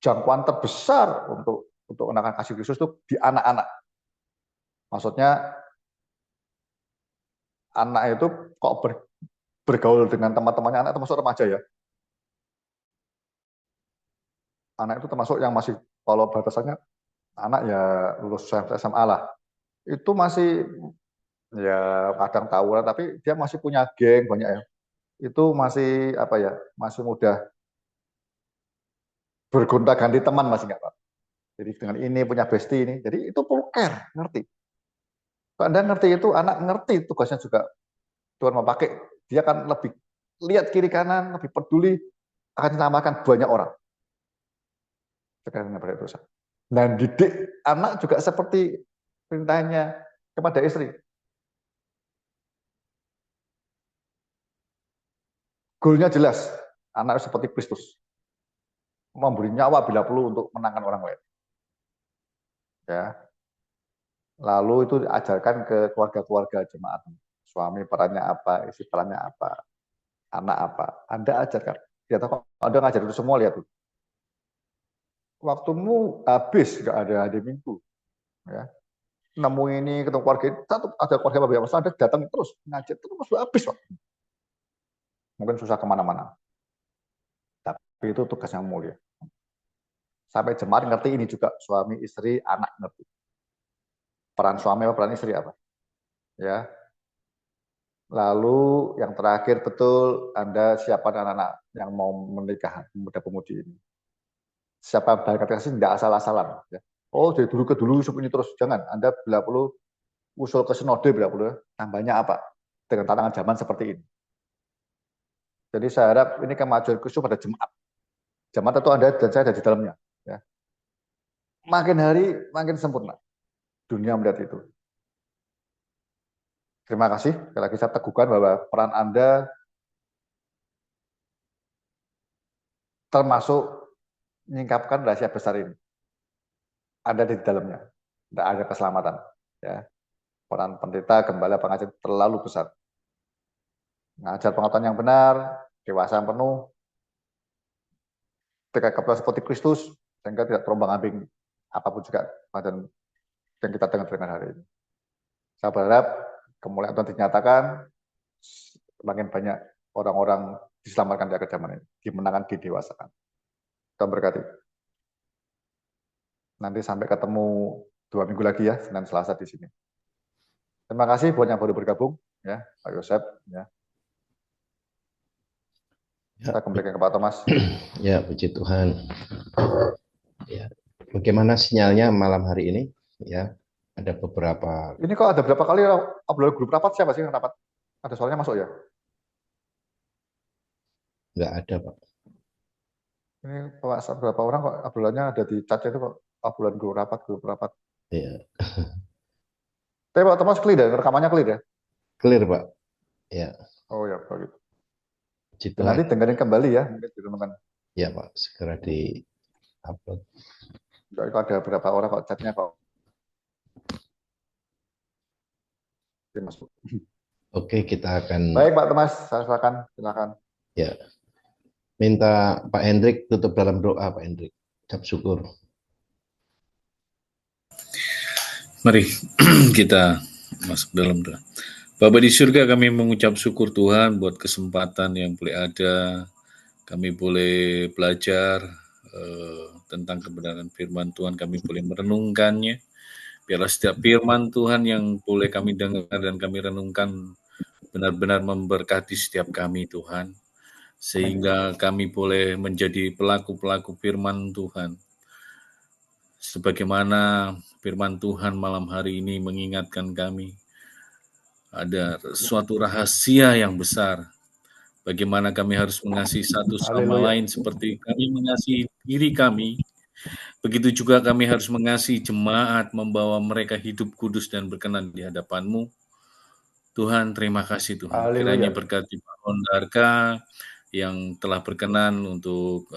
Jangkauan terbesar untuk menekan kasih Kristus itu di anak-anak. Maksudnya anak itu kok bergaul dengan teman-temannya, anak termasuk remaja ya. Anak itu termasuk yang masih, kalau batasannya anak ya lulus SMA lah. Itu masih ya kadang tawuran, tapi dia masih punya geng banyak ya. Itu masih apa ya, masih mudah bergonta-ganti teman, masih nggak Pak. Jadi dengan ini punya bestie ini, jadi itu perlu care, ngerti. Kalau Anda ngerti itu, anak ngerti tugasnya juga Tuhan mau pakai, dia akan lebih lihat kiri kanan, lebih peduli, akan diselamatkan banyak orang. Sekarang pada dosa. Dan didik anak juga seperti perintahnya kepada istri. Goalnya jelas, anak seperti Kristus. Memberi nyawa bila perlu untuk menangkan orang lain. Ya. Lalu itu diajarkan ke keluarga-keluarga jemaat. Suami perannya apa, istri perannya apa, anak apa. Anda ajarkan. Lihat kok Anda ngajar itu semua, lihat tuh. Waktumu habis, nggak ada hari Minggu. Ya. Nemu ini, ketemu keluarga, satu ada keluarga bapak masalah, Anda datang terus, ngajar terus, habis waktu. Mungkin susah kemana-mana. Tapi itu tugas yang mulia. Sampai jemaat ngerti ini juga, suami, istri, anak ngerti. Peran suami apa peran istri apa? Ya. Lalu yang terakhir betul, Anda siapa anak-anak yang mau menikah, pemuda-pemudi ini. Siapa berkat kasih tidak asal-asalan. Ya. Oh dari dulu ke dulu ini terus, jangan. Anda bila perlu usul ke sinode, bila perlu tambahnya apa dengan tantangan zaman seperti ini. Jadi saya harap ini kemajuan Kristus pada jemaat. Jemaat itu Anda dan saya ada di dalamnya. Ya. Makin hari makin sempurna. Dunia melihat itu. Terima kasih. Sekali lagi saya teguhkan bahwa peran Anda termasuk menyingkapkan rahasia besar ini. Anda di dalamnya. Tidak ada keselamatan. Ya. Peran pendeta, gembala, pengajar terlalu besar. Mengajar pengetahuan yang benar, dewasa yang penuh, kepala seperti Kristus, sehingga tidak terombang-ambing apapun juga badan yang kita dengar hari ini. Saya berharap kemuliaan Tuhan dinyatakan, semakin banyak orang-orang diselamatkan di akhir zaman ini, dimenangkan, didewasakan. Tuhan berkati. Nanti sampai ketemu 2 minggu lagi ya, Senin Selasa di sini. Terima kasih buat yang baru bergabung, ya, Pak Yosep. Ya. Kita kembalikan ke Pak Thomas. Ya, puji Tuhan. Ya, bagaimana sinyalnya malam hari ini? Ya, ada beberapa. Ini kok ada berapa kali obrolan grup rapat, siapa sih yang rapat? Ada soalnya masuk ya? Nggak ada, Pak. Ini berapa orang kok obrolannya ada di chat itu kok obrolan grup rapat. Iya. Tapi Pak Thomas clear ya, rekamannya clear ya? Clear, Pak. Ya. Oh ya, begitu. Nanti dengerin kembali ya, mungkin teman-teman. Ya Pak, segera di upload. Jadi kalau ada beberapa orang kok chatnya kok. Oke, kita akan. Baik Pak Thomas, silakan. Ya, minta Pak Hendrik tutup dalam doa, Pak Hendrik. Ucap syukur. Mari kita masuk dalam doa. Bapa di surga, kami mengucap syukur Tuhan buat kesempatan yang boleh ada. Kami boleh belajar tentang kebenaran firman Tuhan, kami boleh merenungkannya. Biarlah setiap firman Tuhan yang boleh kami dengar dan kami renungkan benar-benar memberkati setiap kami Tuhan. Sehingga kami boleh menjadi pelaku-pelaku firman Tuhan. sebagaimana firman Tuhan malam hari ini mengingatkan kami, ada suatu rahasia yang besar, bagaimana kami harus mengasihi satu sama Haleluya. lain seperti kami mengasihi diri kami. Begitu juga kami harus mengasihi jemaat, membawa mereka hidup kudus dan berkenan di hadapan-Mu. Tuhan, terima kasih Tuhan. Kiranya Haleluya. berkati Pak Hondarka yang telah berkenan untuk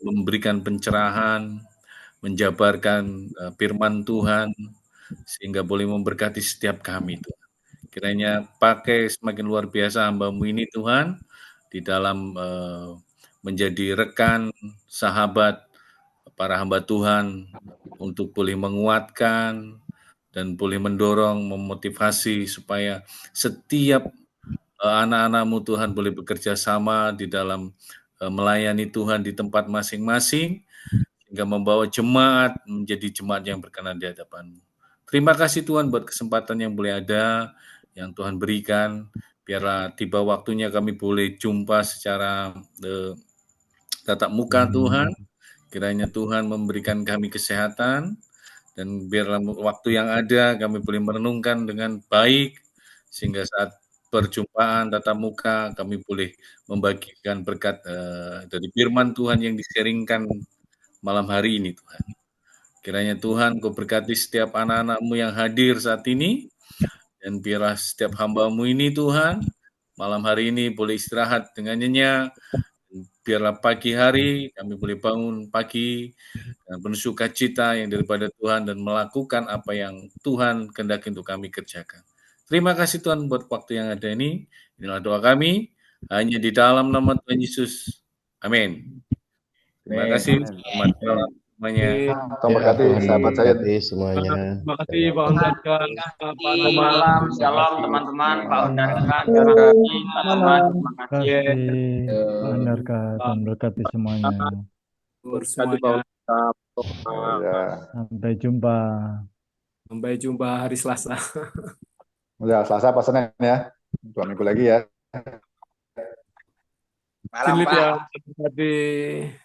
memberikan pencerahan, menjabarkan firman Tuhan, sehingga boleh memberkati setiap kami Tuhan. Kiranya pakai semakin luar biasa hamba-Mu ini Tuhan, di dalam menjadi rekan, sahabat, para hamba Tuhan, untuk boleh menguatkan, dan boleh mendorong, memotivasi, supaya setiap anak-anak-Mu Tuhan boleh bekerja sama di dalam melayani Tuhan di tempat masing-masing, hingga membawa jemaat menjadi jemaat yang berkenan di hadapan-Mu. Terima kasih Tuhan buat kesempatan yang boleh ada, yang Tuhan berikan. Biarlah tiba waktunya kami boleh jumpa secara tatap muka Tuhan. Kiranya Tuhan memberikan kami kesehatan, dan biarlah waktu yang ada kami boleh merenungkan dengan baik, sehingga saat perjumpaan tatap muka kami boleh membagikan berkat dari firman Tuhan yang di-sharingkan malam hari ini Tuhan. Kiranya Tuhan Kau berkati setiap anak-anak-Mu yang hadir saat ini, dan biarlah setiap hamba-Mu ini Tuhan, malam hari ini boleh istirahat dengan nyenyak. Biarlah pagi hari kami boleh bangun pagi dengan penuh sukacita yang daripada Tuhan, dan melakukan apa yang Tuhan kehendaki untuk kami kerjakan. Terima kasih Tuhan buat waktu yang ada ini. Inilah doa kami, hanya di dalam nama Tuhan Yesus. Amin. Terima kasih. Selamat malam semuanya. Tuhan berkati Tuhan sahabat saya. memberkati semuanya. Terima kasih Pak Hondarka, Pak Selamat Noma. malam, shalom teman-teman, Pak Hondarka, terima Terima kasih, Pak Noma, terima kasih. kasih Pak Hondarka, Tuhan berkati semuanya. Semuanya. Ya. Sampai jumpa. Sampai jumpa hari Selasa. Ya, Selasa pas Senin ya. 2 minggu lagi ya. Malam, Silip Pak. ya, terima kasih.